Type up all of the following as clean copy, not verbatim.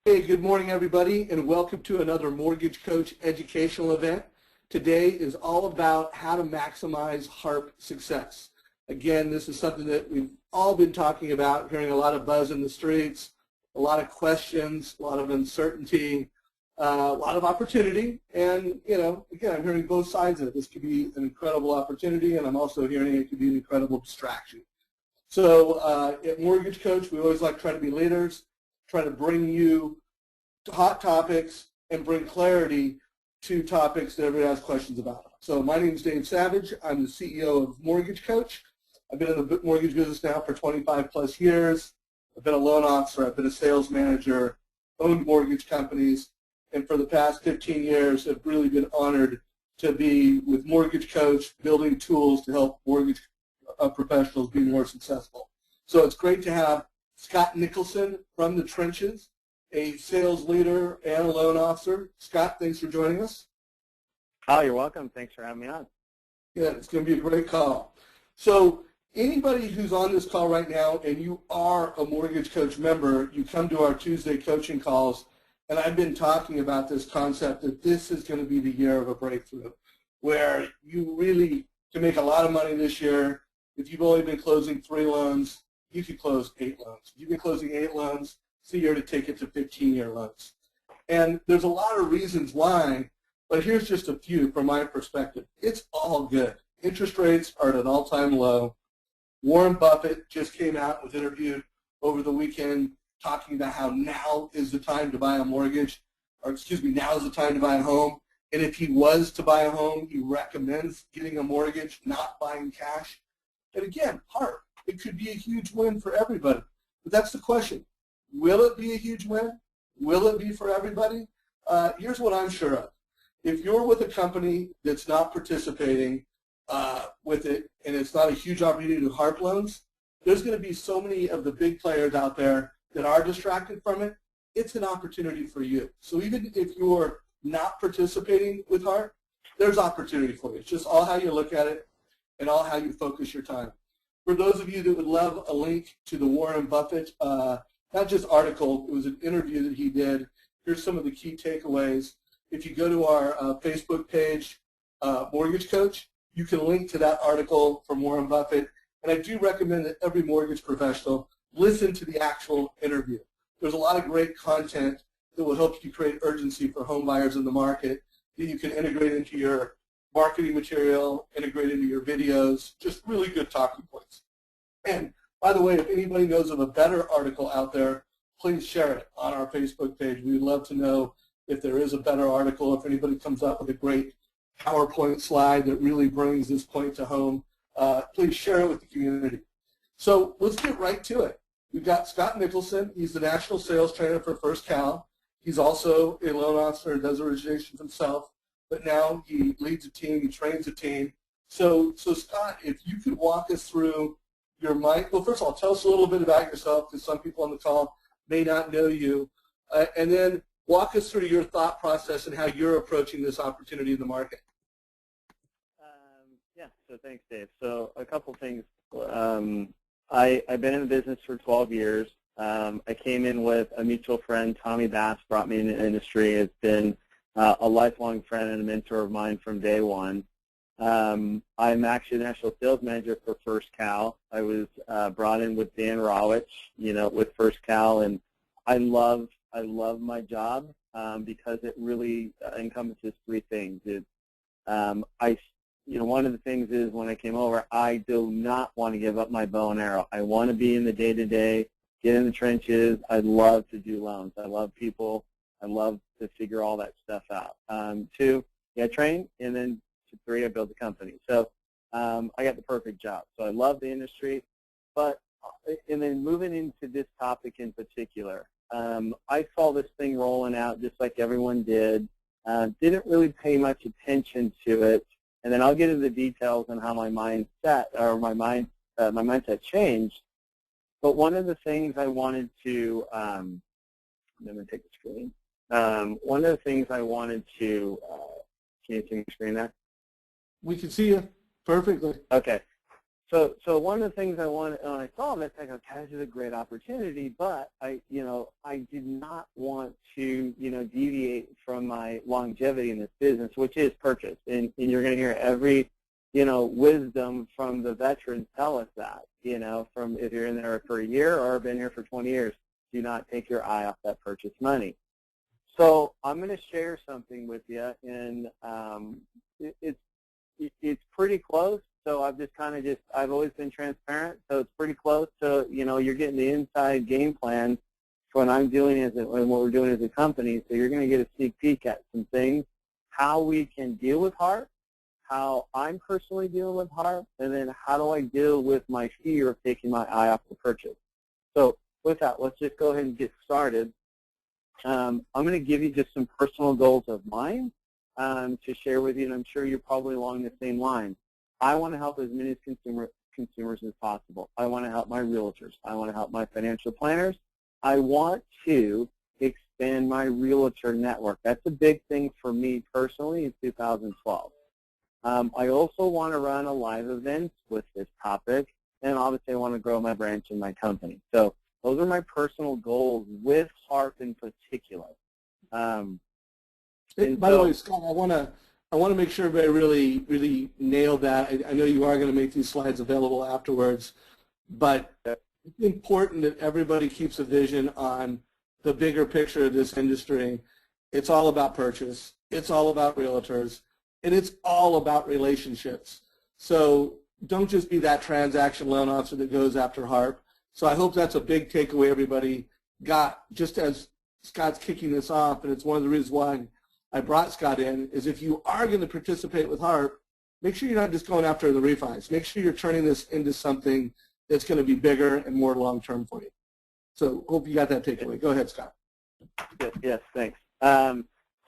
Hey, good morning, everybody, and welcome to another Mortgage Coach educational event. Today is all about how to maximize HARP success. Again, this is something that we've all been talking about, hearing a lot of buzz in the streets, a lot of questions, a lot of uncertainty, a lot of opportunity, and, again, I'm hearing both sides of it. This could be an incredible opportunity, and I'm also hearing it could be an incredible distraction. So at Mortgage Coach, we always like to try to be leaders, try to bring you hot topics and bring clarity to topics that everybody has questions about. So my name is Dave Savage. I'm the CEO of Mortgage Coach. I've been in the mortgage business now for 25 plus years. I've been a loan officer. I've been a sales manager, owned mortgage companies, and for the past 15 years have really been honored to be with Mortgage Coach, building tools to help mortgage professionals be more successful. So it's great to have Scott Nicholson from the trenches, a sales leader and a loan officer. Scott, thanks for joining us. Oh, you're welcome. Thanks for having me on. Yeah, it's going to be a great call. So anybody who's on this call right now and you are a Mortgage Coach member, you come to our Tuesday coaching calls, and I've been talking about this concept that this is going to be the year of a breakthrough, where you really can make a lot of money this year. If you've only been closing 3 loans, you could close 8 loans. If you've been closing 8 loans, it's the year to take it to 15-year loans. And there's a lot of reasons why, but here's just a few from my perspective. It's all good. Interest rates are at an all-time low. Warren Buffett just came out, was interviewed over the weekend, talking about how now is the time to buy a mortgage, or excuse me, now is the time to buy a home. And if he was to buy a home, he recommends getting a mortgage, not buying cash. And again, HARP, it could be a huge win for everybody. But that's the question. Will it be a huge win? Will it be for everybody? Here's what I'm sure of. If you're with a company that's not participating with it, and it's not a huge opportunity to HARP loans, there's going to be so many of the big players out there that are distracted from it. It's an opportunity for you. So even if you're not participating with HARP, there's opportunity for you. It's just all how you look at it and all how you focus your time. For those of you that would love a link to the Warren Buffett, not just article, it was an interview that he did. Here's some of the key takeaways. If you go to our Facebook page, Mortgage Coach, you can link to that article from Warren Buffett. And I do recommend that every mortgage professional listen to the actual interview. There's a lot of great content that will help you create urgency for home buyers in the market that you can integrate into your marketing material, integrate into your videos, just really good talking points. And by the way, if anybody knows of a better article out there, please share it on our Facebook page. We'd love to know if there is a better article, if anybody comes up with a great PowerPoint slide that really brings this point to home. Please share it with the community. So let's get right to it. We've got Scott Nicholson. He's the National Sales Trainer for First Cal. He's also a loan officer and does originations himself. But now he leads a team, he trains a team. So Scott, if you could walk us through your mind. Well, first of all, tell us a little bit about yourself, because some people on the call may not know you. And then walk us through your thought process and how you're approaching this opportunity in the market. Yeah, so thanks, Dave. So a couple things. I've been in the business for 12 years. I came in with a mutual friend, Tommy Bass, brought me into the industry. It's been a lifelong friend and a mentor of mine from day one. I'm actually the national sales manager for First Cal. I was brought in with Dan Rawich, with First Cal, and I love my job because it really encompasses 3 things. One of the things is when I came over, I do not want to give up my bow and arrow. I want to be in the day-to-day, get in the trenches. I love to do loans. I love people. I love to figure all that stuff out. 2, I train, and then 3, I build the company. So I got the perfect job. So I love the industry. And then moving into this topic in particular, I saw this thing rolling out just like everyone did. Didn't really pay much attention to it. And then I'll get into the details on how my mindset changed. But one of the things I wanted to, I'm going to take the screen. One of the things I wanted to, can you see the screen there? We can see you perfectly. Okay. So one of the things I wanted, when I saw this, I go, this is a great opportunity, but I did not want to, deviate from my longevity in this business, which is purchase. And you're going to hear every, wisdom from the veterans tell us that, from if you're in there for a year or been here for 20 years, do not take your eye off that purchase money. So I'm going to share something with you, and it's pretty close. So I've just I've always been transparent, so it's pretty close to, you're getting the inside game plan for what I'm doing and what we're doing as a company. So you're going to get a sneak peek at some things, how we can deal with HARP, how I'm personally dealing with HARP, and then how do I deal with my fear of taking my eye off the purchase. So with that, let's just go ahead and get started. I'm going to give you just some personal goals of mine to share with you, and I'm sure you're probably along the same line. I want to help as many consumers as possible. I want to help my realtors. I want to help my financial planners. I want to expand my realtor network. That's a big thing for me personally in 2012. I also want to run a live event with this topic, and obviously I want to grow my branch in my company. So those are my personal goals with HARP in particular. By the way, Scott, I want to make sure everybody really nailed that. I know you are going to make these slides available afterwards, but it's important that everybody keeps a vision on the bigger picture of this industry. It's all about purchase. It's all about realtors. And it's all about relationships. So don't just be that transaction loan officer that goes after HARP. So I hope that's a big takeaway everybody got, just as Scott's kicking this off, and it's one of the reasons why I brought Scott in, is if you are going to participate with HARP, make sure you're not just going after the refis. Make sure you're turning this into something that's going to be bigger and more long-term for you. So hope you got that takeaway. Go ahead, Scott. Yes, thanks.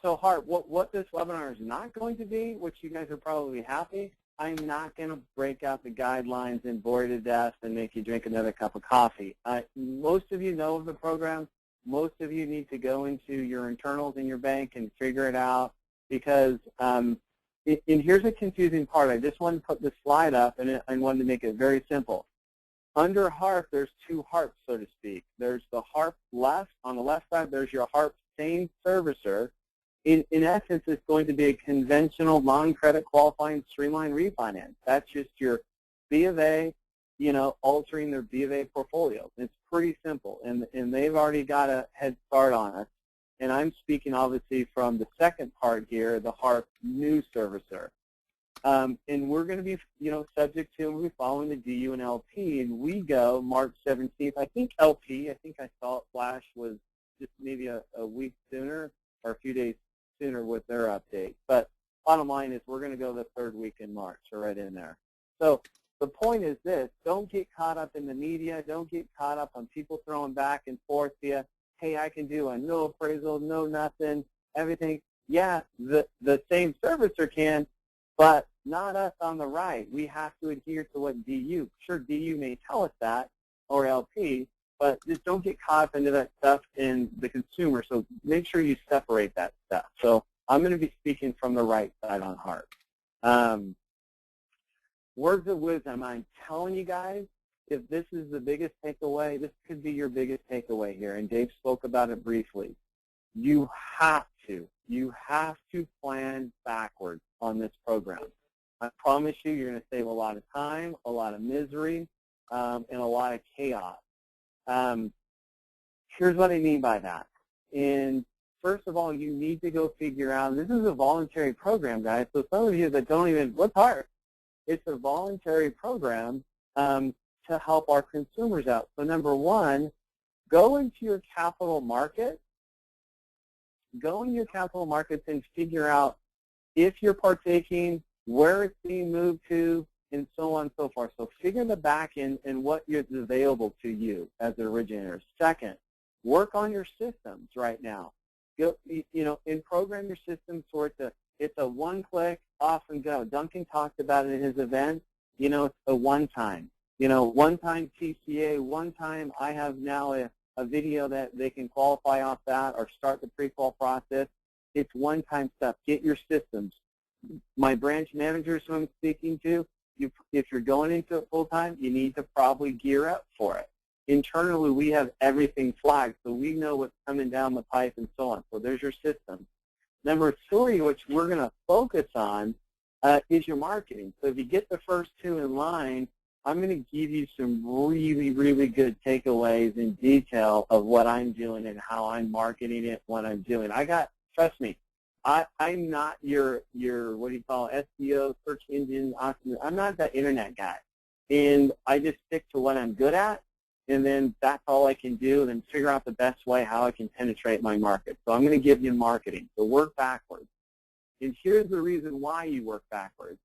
So HARP, what this webinar is not going to be, which you guys are probably happy, I'm not going to break out the guidelines and bore you to death and make you drink another cup of coffee. Most of you know of the program. Most of you need to go into your internals in your bank and figure it out, because and here's a confusing part. I just wanted to put this slide up, and I wanted to make it very simple. Under HARP, there's two HARPs, so to speak. There's the HARP left. On the left side, there's your HARP same servicer. In essence, it's going to be a conventional non-credit qualifying streamlined refinance. That's just your B of A, altering their B of A portfolio. It's pretty simple, and they've already got a head start on us. And I'm speaking, obviously, from the second part here, the HARP new servicer. And we're going to be, subject to, we'll be following the DU and LP, and we go March 17th. I think LP, I think I saw it flash, was just maybe a week sooner or a few days sooner with their update. But bottom line is we're going to go the third week in March, or right in there. So the point is this: don't get caught up in the media. Don't get caught up on people throwing back and forth to you. Hey, I can do a no appraisal, no nothing, everything. Yeah, the same servicer can, but not us on the right. We have to adhere to what DU. Sure, DU may tell us that, or LP, but just don't get caught up into that stuff in the consumer. So make sure you separate that stuff. So I'm going to be speaking from the right side on HARP. Words of wisdom. I'm telling you guys, if this is the biggest takeaway, this could be your biggest takeaway here. And Dave spoke about it briefly. You have to plan backwards on this program. I promise you're going to save a lot of time, a lot of misery, and a lot of chaos. Here's what I mean by that. And first of all, you need to go figure out, this is a voluntary program, guys, so some of you that don't even, what's HARP? It's a voluntary program to help our consumers out. So number one, go into your capital market. Go into your capital markets and figure out if you're partaking, where it's being moved to, and so on and so forth. So figure the back end and what is available to you as an originator. Second, work on your systems right now. And program your systems so it's a one-click, off and go. Duncan talked about it in his event. It's a one-time. One-time TCA, one-time I have now a video that they can qualify off that or start the pre-qual process. It's one-time stuff. Get your systems. My branch managers who I'm speaking to, if you're going into it full-time, you need to probably gear up for it. Internally, we have everything flagged, so we know what's coming down the pipe and so on. So there's your system. Number 3, which we're going to focus on, is your marketing. So if you get the first 2 in line, I'm going to give you some really, really good takeaways in detail of what I'm doing and how I'm marketing it, what I'm doing. Trust me, I'm not your what do you call it, SEO, search engine, I'm not that internet guy. And I just stick to what I'm good at, and then that's all I can do, and then figure out the best way how I can penetrate my market. So I'm going to give you marketing. So work backwards. And here's the reason why you work backwards.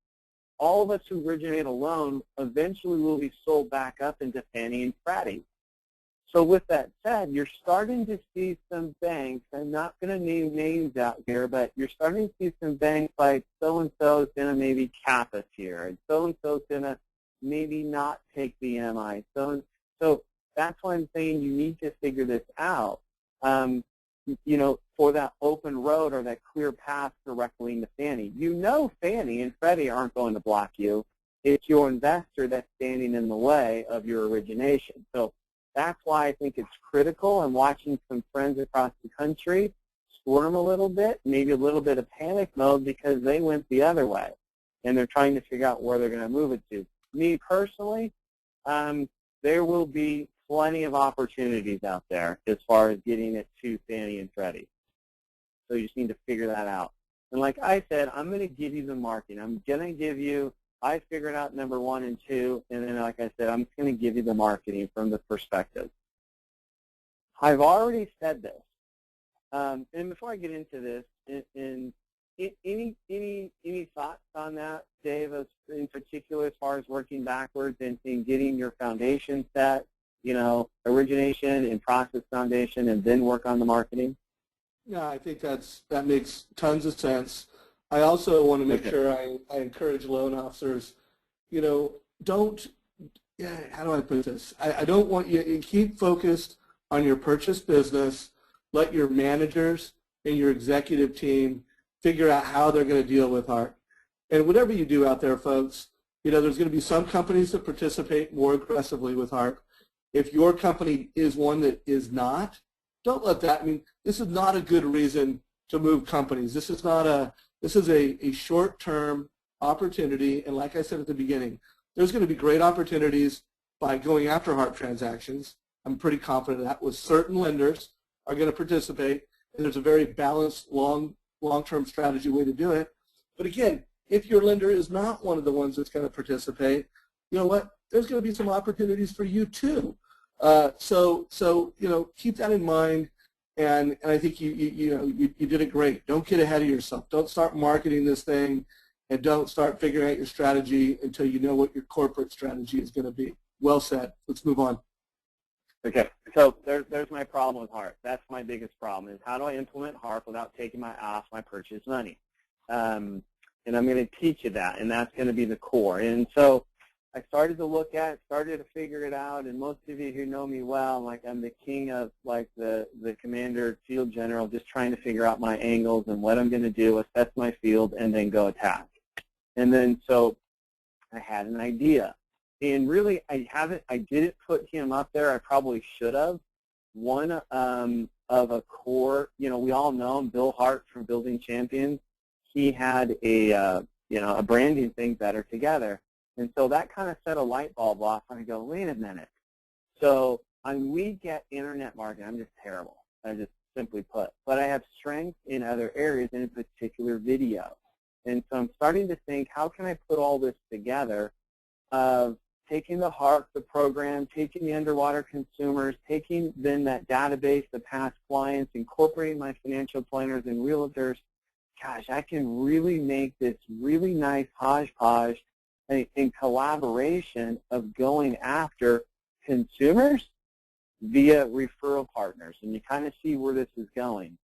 All of us who originate a loan eventually will be sold back up into Fannie and Freddie. So with that said, you're starting to see some banks, I'm not going to name names out here, but you're starting to see some banks like so-and-so is going to maybe cap us here, and so-and-so is going to maybe not take the MI. So that's why I'm saying you need to figure this out, for that open road or that clear path directly into Fannie. You know Fannie and Freddie aren't going to block you. It's your investor that's standing in the way of your origination. So that's why I think it's critical. I'm watching some friends across the country squirm a little bit, maybe a little bit of panic mode because they went the other way, and they're trying to figure out where they're going to move it to. Me personally, there will be plenty of opportunities out there as far as getting it to Fannie and Freddie. So you just need to figure that out. And like I said, I'm going to give you the marketing. I'm going to give you, I figured out number 1 and 2, and then like I said, I'm going to give you the marketing from the perspective. I've already said this. And before I get into this, any thoughts on that, Dave, in particular as far as working backwards and getting your foundation set, origination and process foundation, and then work on the marketing? Yeah, I think that makes tons of sense. I also want to make sure I encourage loan officers, don't, how do I put this? I don't want you keep focused on your purchase business. Let your managers and your executive team figure out how they're going to deal with HARP. And whatever you do out there, folks, there's going to be some companies that participate more aggressively with HARP. If your company is one that is not, don't let that, this is not a good reason to move companies. This is a short-term opportunity, and like I said at the beginning, there's going to be great opportunities by going after HARP transactions. I'm pretty confident that with certain lenders are going to participate, and there's a very balanced long-term strategy way to do it. But again, if your lender is not one of the ones that's going to participate, you know what? There's going to be some opportunities for you too. So keep that in mind, and I think you did it great. Don't get ahead of yourself. Don't start marketing this thing, and don't start figuring out your strategy until you know what your corporate strategy is going to be. Well said. Let's move on. Okay, so there's my problem with HARP. That's my biggest problem, is how do I implement HARP without taking my eye off my purchase money? And I'm going to teach you that, and that's going to be the core. And so I started to look at it, started to figure it out, and most of you who know me well, I'm the king of the commander, field general, just trying to figure out my angles and what I'm going to do, assess my field, and then go attack. And then so I had an idea. And really, I didn't put him up there. I probably should have. One of a core, we all know him, Bill Hart from Building Champions. He had a branding thing, Better Together. And so that kind of set a light bulb off, and I go, wait a minute. So I'm weak at internet marketing. I'm just terrible, I just simply put. But I have strength in other areas, in particular video. And so I'm starting to think, how can I put all this together of taking the HARP, the program, taking the underwater consumers, taking then that database, the past clients, incorporating my financial planners and realtors. Gosh, I can really make this really nice hodgepodge in collaboration of going after consumers via referral partners. And you kind of see where this is going.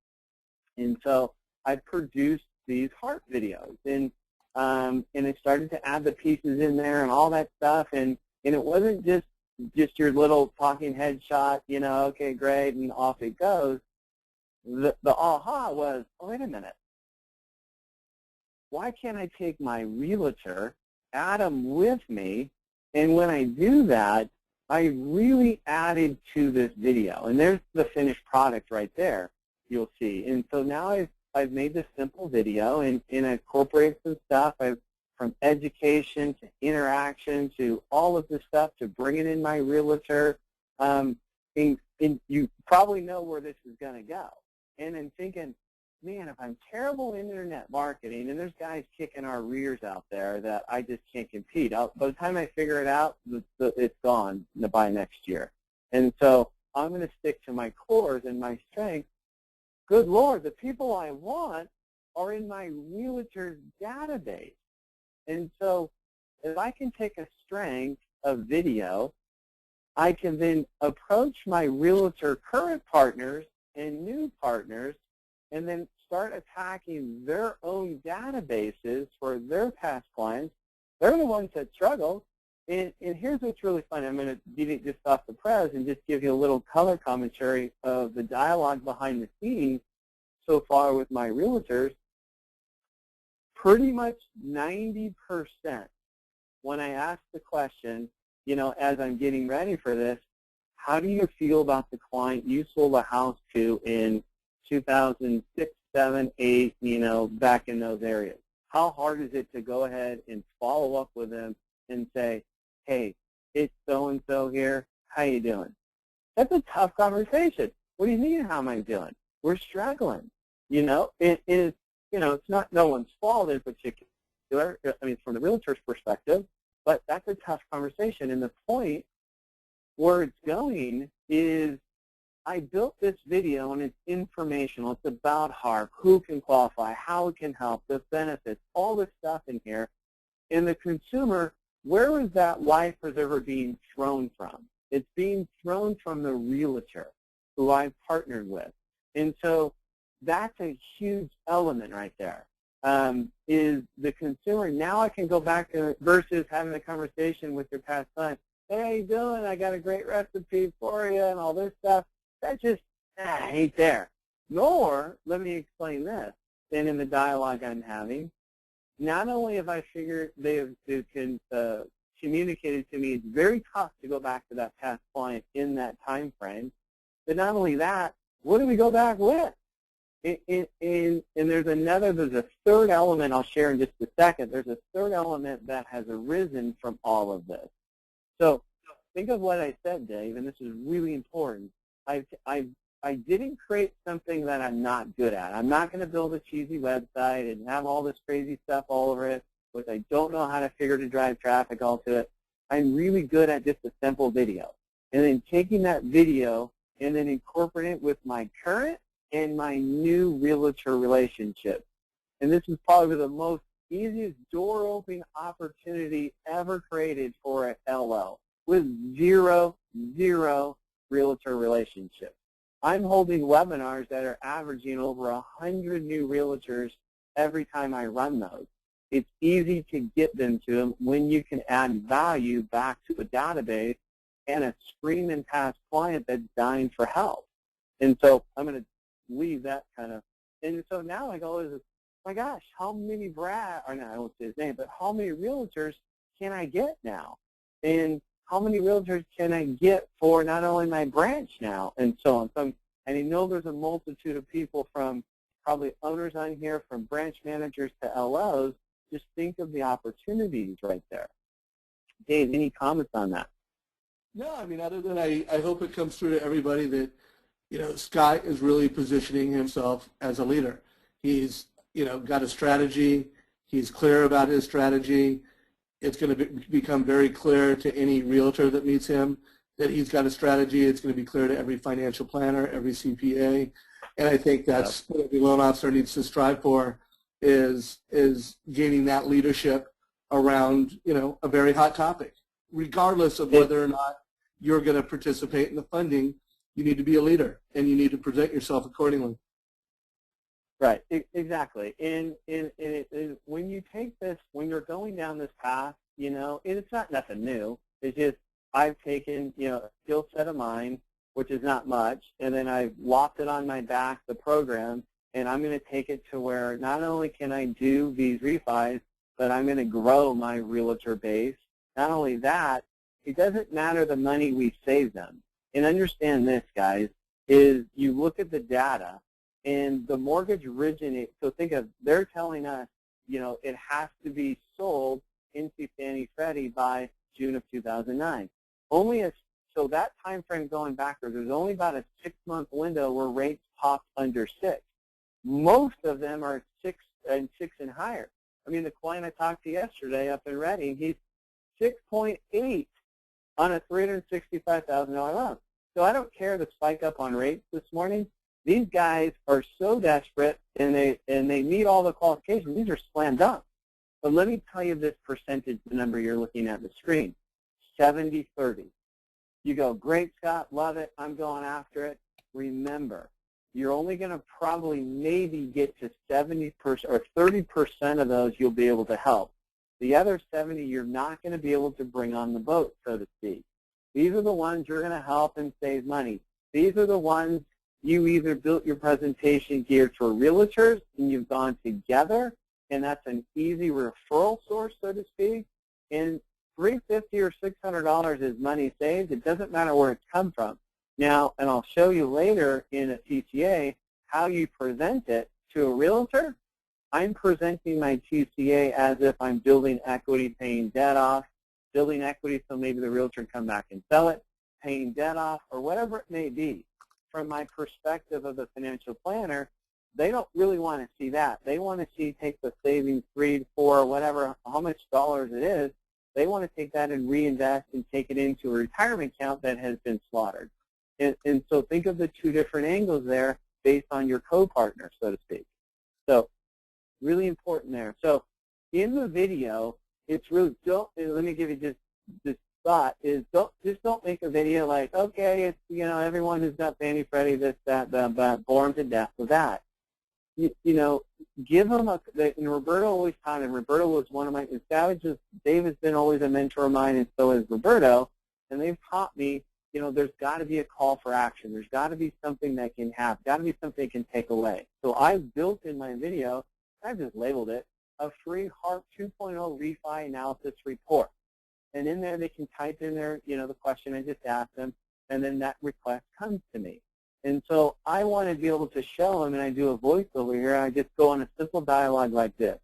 And so I produced these HARP videos, and I started to add the pieces in there and all that stuff, and it wasn't just your little talking head shot, okay, great, and off it goes. The aha was, oh, wait a minute. Why can't I take my realtor add them with me. And when I do that, I really added to this video. And there's the finished product right there, you'll see. And so now I've made this simple video and I incorporated some stuff. From education to interaction to all of this stuff to bringing in my realtor. And you probably know where this is going to go. And I'm thinking, man, if I'm terrible in internet marketing, and there's guys kicking our rears out there that I just can't compete. By the time I figure it out, it's gone by next year. And so I'm going to stick to my cores and my strengths. Good Lord, the people I want are in my realtor's database. And so if I can take a strength of video, I can then approach my realtor current partners and new partners and then start attacking their own databases for their past clients. They're the ones that struggle. And here's what's really fun. I'm going to deviate just off the press and just give you a little color commentary of the dialogue behind the scenes so far with my realtors. Pretty much 90% when I ask the question, you know, as I'm getting ready for this, how do you feel about the client you sold a house to in 2006, 7, 8, you know, back in those areas? How hard is it to go ahead and follow up with them and say, hey, it's so-and-so here, how you doing? That's a tough conversation. What do you mean, how am I doing? We're struggling. You know, you know, it's not no one's fault in particular, I mean, from the realtor's perspective, but that's a tough conversation. And the point where it's going is I built this video, and it's informational. It's about HARP, who can qualify, how it can help, the benefits, all this stuff in here. And the consumer, where is that life preserver being thrown from? It's being thrown from the realtor who I've partnered with. And so that's a huge element right there. Is the consumer, now I can go back to versus having a conversation with your past client. Hey, how you doing? I got a great recipe for you and all this stuff. That just ain't there. Nor, let me explain this, and in the dialogue I'm having, not only have I figured they've communicated to me it's very tough to go back to that past client in that time frame, but not only that, what do we go back with? And there's a third element I'll share in just a second. There's a third element that has arisen from all of this. So think of what I said, Dave, and this is really important. I didn't create something that I'm not good at. I'm not going to build a cheesy website and have all this crazy stuff all over it, which I don't know how to figure to drive traffic all to it. I'm really good at just a simple video. And then taking that video and then incorporating it with my current and my new realtor relationship. And this is probably the most easiest door opening opportunity ever created for an LO with zero realtor relationships. I'm holding webinars that are averaging over 100 new realtors every time I run those. It's easy to get them to them when you can add value back to a database and a screaming past client that's dying for help. And so I'm going to leave that kind of, and so now I go, my gosh, how many I won't say his name, but how many realtors can I get now? And how many realtors can I get for not only my branch now, and so on. So and I know there's a multitude of people from probably owners on here, from branch managers to LOs. Just think of the opportunities right there. Dave, any comments on that? No, I mean, other than I hope it comes through to everybody that, you know, Scott is really positioning himself as a leader. He's, you know, got a strategy. He's clear about his strategy. It's going to become very clear to any realtor that meets him that he's got a strategy. It's going to be clear to every financial planner, every CPA. And I think that's what every loan officer needs to strive for, is gaining that leadership around, you know, a very hot topic. Regardless of whether or not you're going to participate in the funding, you need to be a leader, and you need to present yourself accordingly. Right, exactly. And when you take this, when you're going down this path, you know, it's not nothing new. It's just I've taken, you know, a skill set of mine, which is not much, and then I've lopped it on my back, the program, and I'm going to take it to where not only can I do these refis, but I'm going to grow my realtor base. Not only that, it doesn't matter the money we save them. And understand this, guys, is you look at the data, and the mortgage originates. So think of, they're telling us, you know, it has to be sold into Fannie Freddie by June of 2009. So that time frame going backwards, there's only about a 6-month window where rates popped under 6. Most of them are 6 and higher. I mean, the client I talked to yesterday up in Reading, he's 6.8 on a $365,000 loan. So I don't care the spike up on rates this morning. These guys are so desperate, and they meet all the qualifications. These are slam dunk. But let me tell you this percentage, the number you're looking at the screen, 70-30. You go, great, Scott, love it, I'm going after it. Remember, you're only going to probably maybe get to 70% or 30% of those you'll be able to help. The other 70 you're not going to be able to bring on the boat, so to speak. These are the ones you're going to help and save money. These are the ones you either built your presentation geared for realtors and you've gone together, and that's an easy referral source, so to speak. And $350 or $600 is money saved. It doesn't matter where it's come from. Now, and I'll show you later in a TCA how you present it to a realtor. I'm presenting my TCA as if I'm building equity, paying debt off, building equity so maybe the realtor can come back and sell it, paying debt off, or whatever it may be. From my perspective of the financial planner, they don't really want to see that. They want to see take the savings, 3, 4, whatever, how much dollars it is. They want to take that and reinvest and take it into a retirement account that has been slaughtered. And so think of the two different angles there based on your co-partner, so to speak. So really important there. So in the video, it's really, let me give you just this thought is don't make a video like, okay, it's, you know, everyone who's got Fannie Freddie, this, that, bore them to death with that. You know, give them and Roberto always taught, and Roberto was one of my, Dave has been always a mentor of mine, and so is Roberto, and they've taught me, you know, there's got to be a call for action. There's got to be something that can happen, got to be something they can take away. So I've built in my video, I've just labeled it, a free HARP 2.0 refi analysis report. And in there they can type in their, you know, the question I just asked them, and then that request comes to me. And so I want to be able to show them, and I do a voiceover here, and I just go on a simple dialogue like this.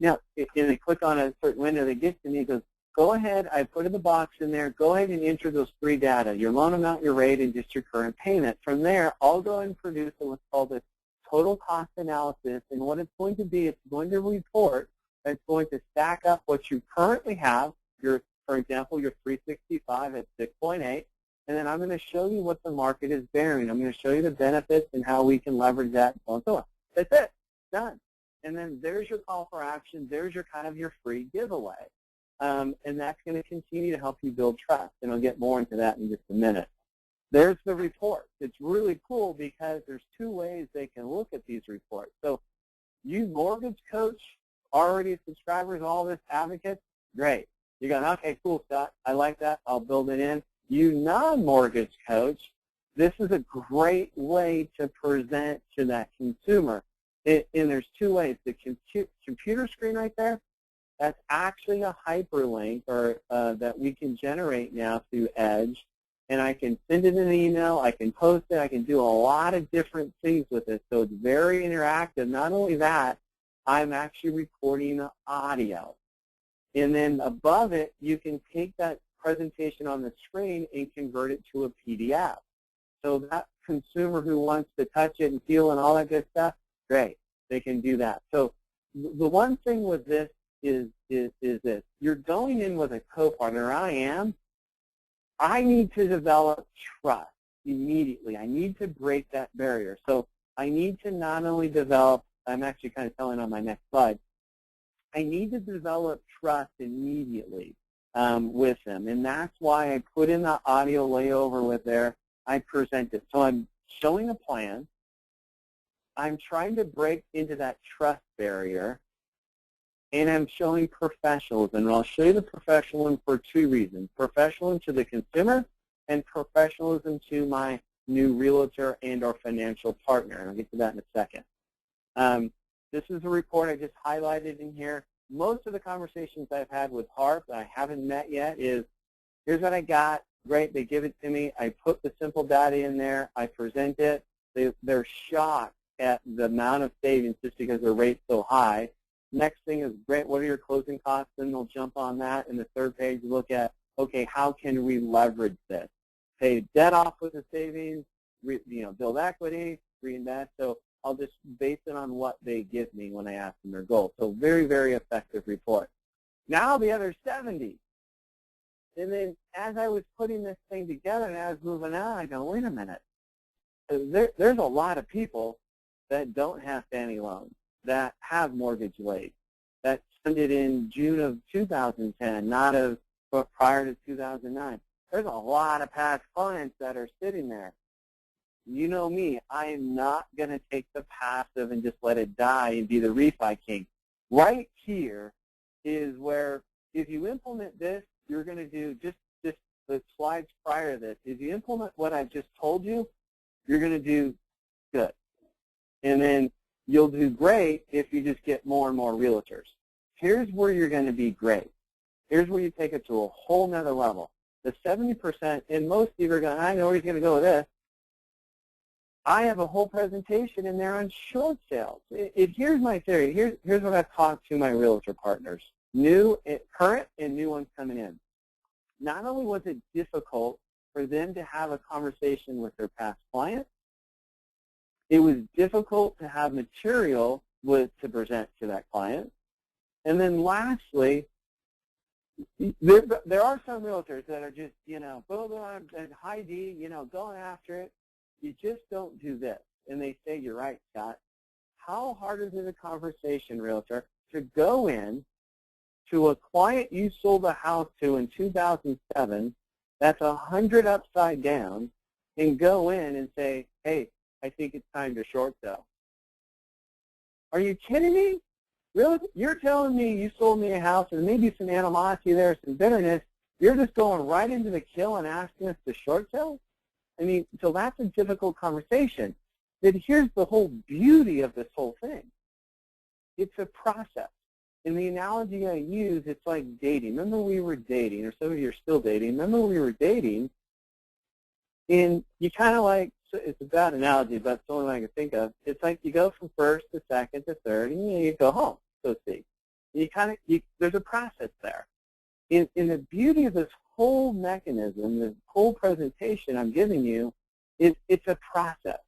Now, and they click on a certain window, they get to me, it goes, go ahead, I put in the box in there, go ahead and enter those 3 data, your loan amount, your rate, and just your current payment. From there, I'll go and produce what's called a total cost analysis, and what it's going to be, it's going to report, it's going to stack up what you currently have, for example, your 365 at 6.8, and then I'm going to show you what the market is bearing. I'm going to show you the benefits and how we can leverage that, and so on and so on. That's it. Done. And then there's your call for action. There's your kind of your free giveaway. And that's going to continue to help you build trust, and I'll get more into that in just a minute. There's the report. It's really cool because there's 2 ways they can look at these reports. So you mortgage coach, already subscribers, all this advocates, great. You're going, okay, cool, Scott. I like that. I'll build it in. You non-mortgage coach, this is a great way to present to that consumer. And there's 2 ways. The computer screen right there, that's actually a hyperlink or that we can generate now through Edge. And I can send it in an email, I can post it, I can do a lot of different things with it. So it's very interactive. Not only that, I'm actually recording the audio. And then above it, you can take that presentation on the screen and convert it to a PDF. So that consumer who wants to touch it and feel and all that good stuff, great, they can do that. So the one thing with this is this. You're going in with a co-partner, I am. I need to develop trust immediately. I need to break that barrier. So I need to not only develop, I'm actually kind of telling on my next slide, I need to develop trust immediately with them. And that's why I put in the audio layover with there. I present it. So I'm showing a plan. I'm trying to break into that trust barrier. And I'm showing professionalism. And I'll show you the professionalism for 2 reasons. Professionalism to the consumer and professionalism to my new realtor and or financial partner. And I'll get to that in a second. This is a report I just highlighted in here. Most of the conversations I've had with HARP that I haven't met yet is, here's what I got. Great, they give it to me. I put the simple data in there. I present it. They're shocked at the amount of savings just because their rate's so high. Next thing is, great, what are your closing costs? Then they'll jump on that. And the third page, look at, okay, how can we leverage this? Pay debt off with the savings, build equity, reinvest. So I'll just base it on what they give me when I ask them their goals. So very, very effective report. Now the other 70. And then as I was putting this thing together and I was moving on, I go, wait a minute. There's a lot of people that don't have Fannie loans, that have mortgage rates, that funded in June of 2010, but prior to 2009. There's a lot of past clients that are sitting there. You know me, I am not going to take the passive and just let it die and be the refi king. Right here is where, if you implement this, you're going to do just the slides prior to this. If you implement what I just told you, you're going to do good. And then you'll do great if you just get more and more realtors. Here's where you're going to be great. Here's where you take it to a whole nother level. The 70%, and most people are going, I know where he's going to go with this. I have a whole presentation in there on short sales. Here's my theory. Here's what I've talked to my realtor partners, current and new ones coming in. Not only was it difficult for them to have a conversation with their past clients, it was difficult to have material to present to that client. And then lastly, there are some realtors that are just, boom, and high D, going after it. You just don't do this. And they say, you're right, Scott. How hard is it a conversation, realtor, to go in to a client you sold a house to in 2007 that's 100 upside down and go in and say, hey, I think it's time to short sell? Are you kidding me? Really? You're telling me you sold me a house and maybe some animosity there, some bitterness. You're just going right into the kill and asking us to short sell? I mean, so that's a difficult conversation. But here's the whole beauty of this whole thing. It's a process. In the analogy I use, it's like dating. Remember we were dating, or some of you are still dating. Remember we were dating, and you kind of like, it's a bad analogy, but it's the only one I can think of. It's like you go from first to second to third, and you go home, so to speak. There's a process there. In the beauty of this whole mechanism, the whole presentation I'm giving you, it's a process.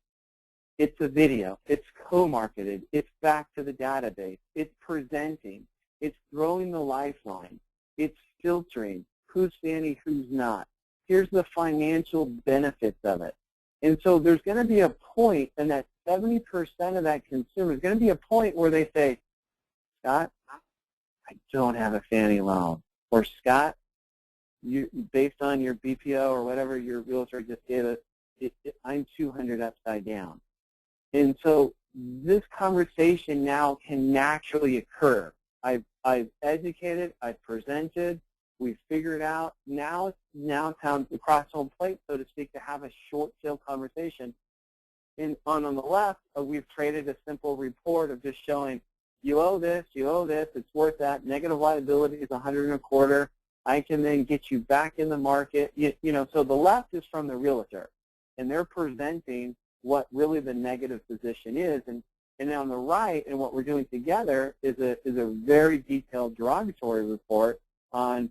It's a video. It's co-marketed. It's back to the database. It's presenting. It's throwing the lifeline. It's filtering who's Fannie, who's not. Here's the financial benefits of it. And so there's going to be a point, and that 70% of that consumer is going to be a point where they say, Scott, I don't have a Fannie loan. Or Scott, based on your BPO or whatever your realtor just gave us, I'm 200 upside down. And so this conversation now can naturally occur. I've educated, I've presented, we've figured out. Now it's time to cross home plate, so to speak, to have a short sale conversation. And on the left, we've created a simple report of just showing you owe this, it's worth that. Negative liability is 125. I can then get you back in the market. So the left is from the realtor, and they're presenting what really the negative position is. And on the right, and what we're doing together is a very detailed derogatory report on,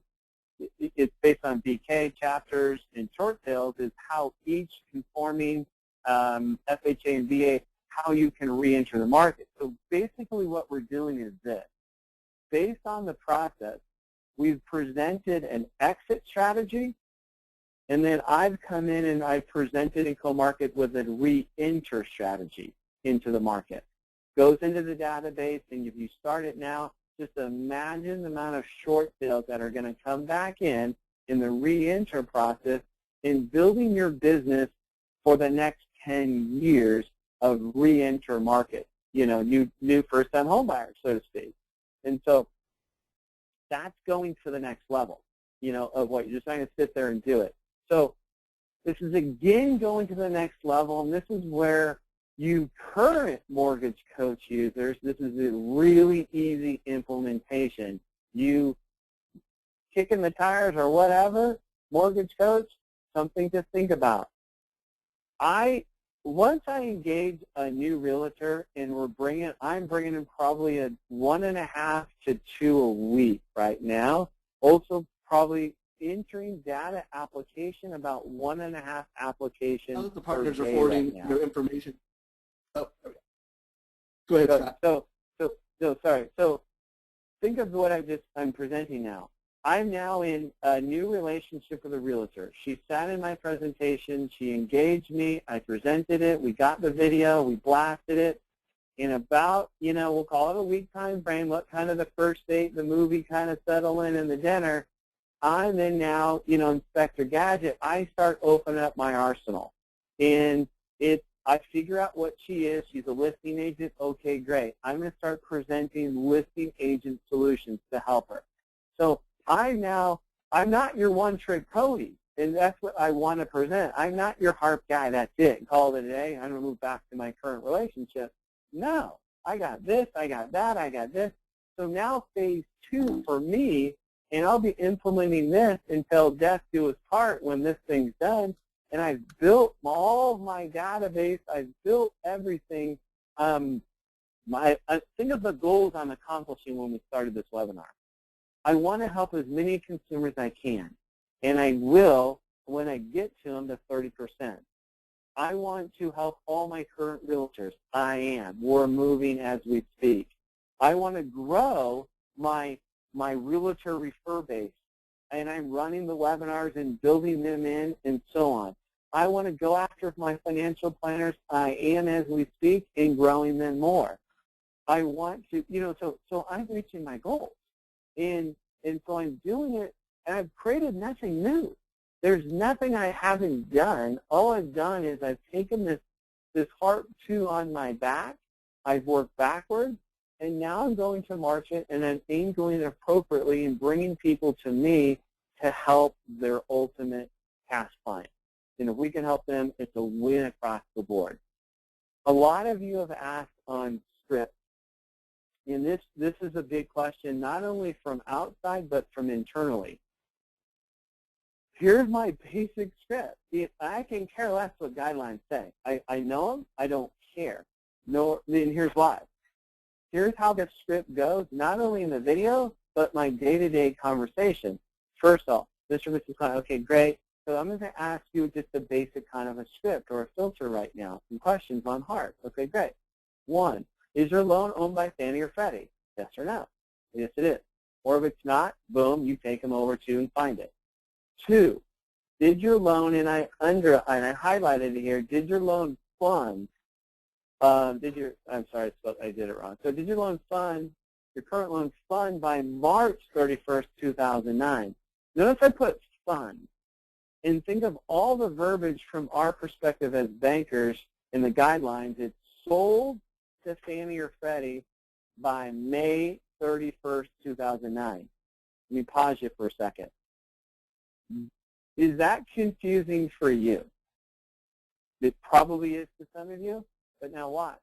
it's based on BK chapters and short sales, is how each conforming FHA and VA, how you can re-enter the market. So basically what we're doing is this. Based on the process, we've presented an exit strategy, and then I've come in and I've presented in co-market with a re-enter strategy into the market. Goes into the database, and if you start it now, just imagine the amount of short sales that are going to come back in the re-enter process in building your business for the next 10 years of re-enter market, new first-time home buyers, so to speak. And so that's going to the next level, of what you're just not going to sit there and do it. So this is, again, going to the next level, and this is where You current mortgage coach users, this is a really easy implementation. You kicking the tires or whatever, mortgage coach, something to think about. Once I engage a new realtor and I'm bringing in probably a 1.5 to 2 a week right now. Also probably entering data application about 1.5 applications. How the partners per are day forwarding right now. their information. Oh, go ahead, Scott. So think of what I'm presenting now. I'm now in a new relationship with a realtor. She sat in my presentation. She engaged me. I presented it. We got the video. We blasted it. In about, we'll call it a week time frame, let kind of the first date, the movie kind of settle in and the dinner. I'm in now, Inspector Gadget. I start opening up my arsenal. And I figure out what she is. She's a listing agent. Okay, great. I'm going to start presenting listing agent solutions to help her. So I'm not your one-trick pony, and that's what I want to present. I'm not your HARP guy. That's it. Call it a day. I'm going to move back to my current relationship. No, I got this, I got that, I got this. So now phase 2 for me, and I'll be implementing this until death do us part when this thing's done. And I've built all of my database. I've built everything. Think of the goals I'm accomplishing when we started this webinar. I want to help as many consumers as I can, and I will when I get to them to 30%. I want to help all my current realtors. I am. We're moving as we speak. I want to grow my realtor refer base, and I'm running the webinars and building them in and so on. I want to go after my financial planners. I am as we speak and growing them more. I want to, so I'm reaching my goals. And so I'm doing it, and I've created nothing new. There's nothing I haven't done. All I've done is I've taken this HARP 2 on my back. I've worked backwards, and now I'm going to march it, and I'm angling it appropriately and bringing people to me to help their ultimate cash client. And if we can help them, it's a win across the board. A lot of you have asked on script. And this is a big question, not only from outside, but from internally. Here's my basic script. I can care less what guidelines say. I know them. I don't care. No, and here's why. Here's how the script goes, not only in the video, but my day-to-day conversation. First off, Mr. and Mrs. Client, okay, great. So I'm going to ask you just a basic kind of a script or a filter right now. Some questions on HARP. Okay, great. 1. Is your loan owned by Fannie or Freddie? Yes or no? Yes, it is. Or if it's not, boom, you take them over to and find it. 2, did your loan, and I highlighted it here, did your loan fund, I'm sorry, I did it wrong. So did your loan fund, your current loan fund by March 31st, 2009? Notice I put fund. And think of all the verbiage from our perspective as bankers in the guidelines. It's sold to Fannie or Freddie by May 31st, 2009. Let me pause you for a second. Is that confusing for you? It probably is to some of you, but now watch.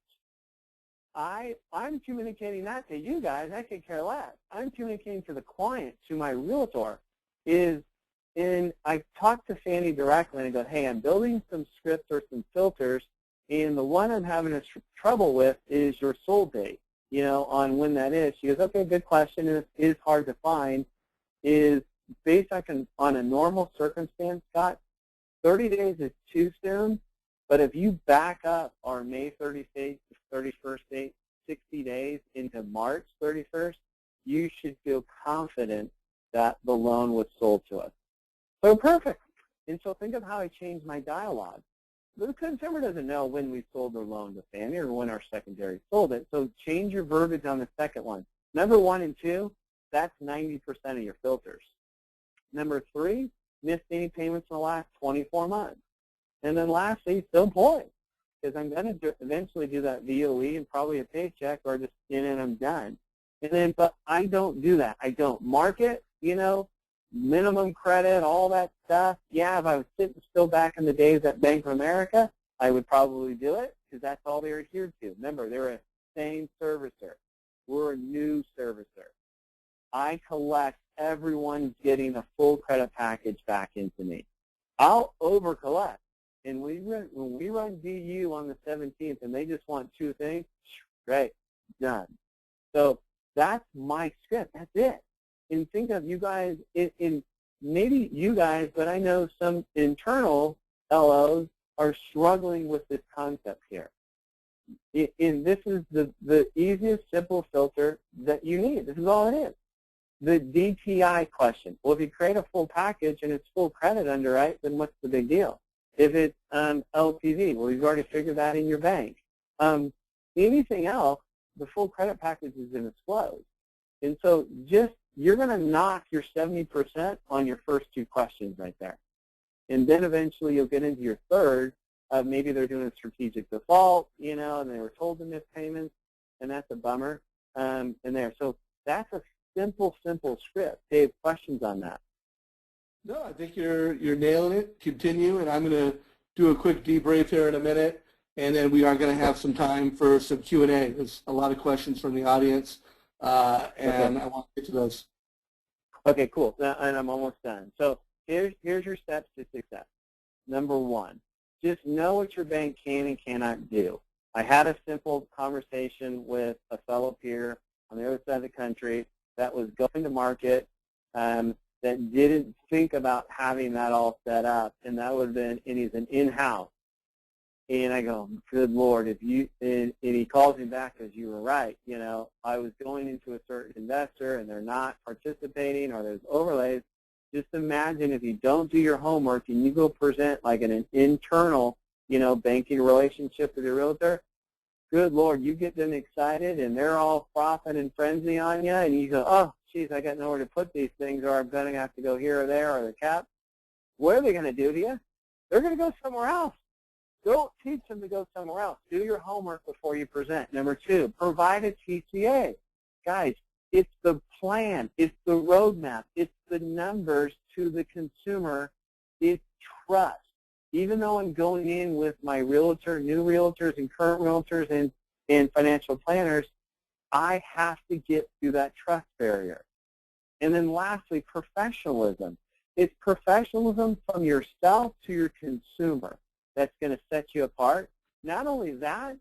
I'm communicating not to you guys. I could care less. I'm communicating to the client, to my realtor. I talked to Fannie directly, and I go, hey, I'm building some scripts or some filters, and the one I'm having trouble with is your sold date, on when that is. She goes, okay, good question, and it is hard to find. Is based on a normal circumstance, Scott, 30 days is too soon, but if you back up our May 31st date 60 days into March 31st, you should feel confident that the loan was sold to us. So perfect. And so think of how I changed my dialogue. The consumer doesn't know when we sold their loan to Fannie or when our secondary sold it, so change your verbiage on the second one. Number 1 and 2, that's 90% of your filters. Number 3, missed any payments in the last 24 months. And then lastly, still employed, because I'm going to eventually do that VOE and probably a paycheck or just in and I'm done. And then, but I don't do that. I don't market, minimum credit, all that stuff. Yeah, if I was sitting still back in the days at Bank of America, I would probably do it because that's all they're adhered to. Remember, they're a same servicer. We're a new servicer. I collect everyone getting a full credit package back into me. I'll over-collect. And when we run DU on the 17th and they just want 2 things, great, done. So that's my script. That's it. And think of you guys, maybe you guys, but I know some internal LOs are struggling with this concept here. And this is the easiest, simple filter that you need. This is all it is. The DTI question. Well, if you create a full package and it's full credit underwrite, then what's the big deal? If it's LTV, well, you've already figured that in your bank. Anything else, the full credit package is going to explode. And so you're going to knock your 70% on your first 2 questions right there. And then eventually you'll get into your third. Maybe they're doing a strategic default, and they were told to miss payments, and that's a bummer. And there. So that's a simple script. Dave, questions on that? No, I think you're nailing it. Continue, and I'm going to do a quick debrief here in a minute, and then we are going to have some time for some Q&A. There's a lot of questions from the audience, and I want to get to those. Okay, cool. And I'm almost done. So here's your steps to success. Number 1, just know what your bank can and cannot do. I had a simple conversation with a fellow peer on the other side of the country that was going to market that didn't think about having that all set up, and that would have been, and he's an in-house. And I go, good Lord, and he calls me back because you were right. I was going into a certain investor and they're not participating or there's overlays. Just imagine if you don't do your homework and you go present like an internal, banking relationship with your realtor, good Lord, you get them excited and they're all frothing and frenzy on you, and you go, oh, geez, I got nowhere to put these things, or I'm going to have to go here or there, or the cap. What are they going to do to you? They're going to go somewhere else. Don't teach them to go somewhere else. Do your homework before you present. Number 2, provide a TCA. Guys, it's the plan. It's the roadmap. It's the numbers to the consumer. It's trust. Even though I'm going in with my realtor, new realtors and current realtors and financial planners, I have to get through that trust barrier. And then lastly, professionalism. It's professionalism from yourself to your consumer that's going to set you apart. Not only that,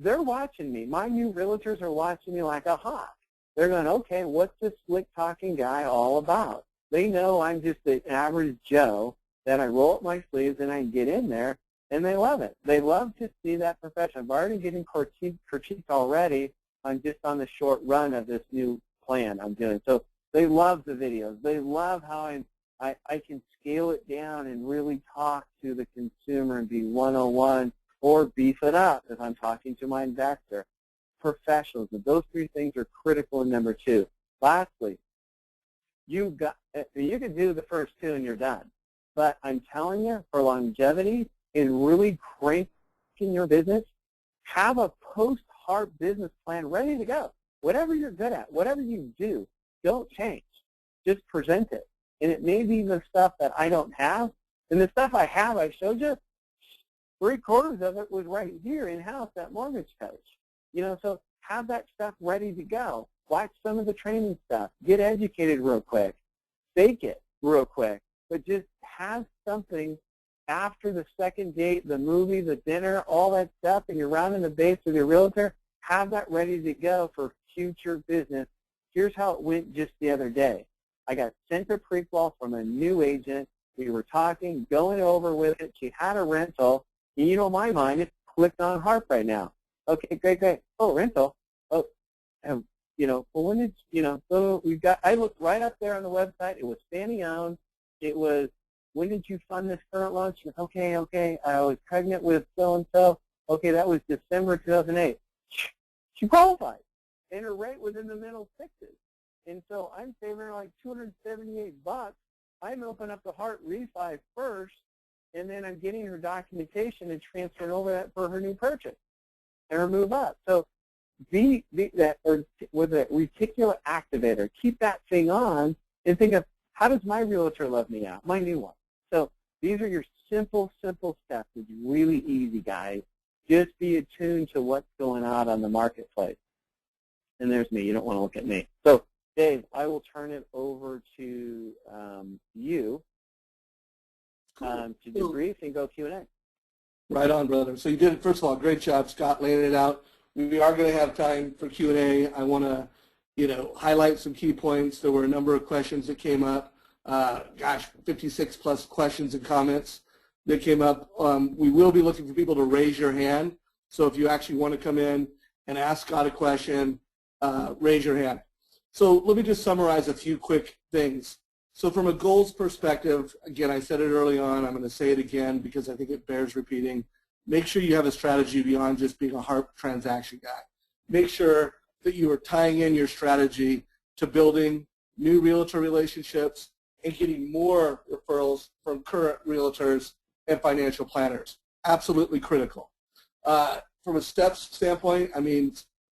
they're watching me. My new realtors are watching me like a hawk. They're going, okay, what's this slick-talking guy all about? They know I'm just an average Joe, that I roll up my sleeves and I get in there, and they love it. They love to see that profession. I'm already getting critiqued already on the short run of this new plan I'm doing. So they love the videos. They love how I can scale it down and really talk to the consumer and be 101 or beef it up if I'm talking to my investor. Professionalism. Those 3 things are critical in number 2. Lastly, you can do the first 2 and you're done. But I'm telling you, for longevity and really cranking your business, have a post-HARP business plan ready to go. Whatever you're good at, whatever you do, don't change. Just present it. And it may be the stuff that I don't have. And the stuff I have, I showed you, 3/4 of it was right here in-house at Mortgage Coach. So have that stuff ready to go. Watch some of the training stuff. Get educated real quick. Fake it real quick. But just have something after the second date, the movie, the dinner, all that stuff, and you're rounding the base with your realtor, have that ready to go for future business. Here's how it went just the other day. I got sent a pre-qual from a new agent. We were talking, going over with it. She had a rental. And my mind is clicked on HARP right now. Okay, great. Oh, rental. Oh, well, when did, so I looked right up there on the website. It was Fannie owned. It was, when did you fund this current loan? She goes, okay, I was pregnant with so-and-so. Okay, that was December 2008. She qualified, and her rate was in the middle 6s. And so I'm saving her like $278. I'm opening up the HARP refi first, and then I'm getting her documentation and transferring over that for her new purchase and her move up. So with a reticular activator, keep that thing on and think of, how does my realtor love me out, my new one? So these are your simple steps. It's really easy, guys. Just be attuned to what's going on the marketplace. And there's me. You don't want to look at me. So, Dave, I will turn it over to you to debrief and go Q&A. Right on, brother. So you did it. First of all, great job, Scott, laying it out. We are going to have time for Q&A. I want to, highlight some key points. There were a number of questions that came up. 56 plus questions and comments that came up. We will be looking for people to raise your hand. So if you actually want to come in and ask Scott a question, raise your hand. So let me just summarize a few quick things. So from a goals perspective, again, I said it early on, I'm going to say it again because I think it bears repeating. Make sure you have a strategy beyond just being a HARP transaction guy. Make sure that you are tying in your strategy to building new realtor relationships and getting more referrals from current realtors and financial planners. Absolutely critical. From a steps standpoint,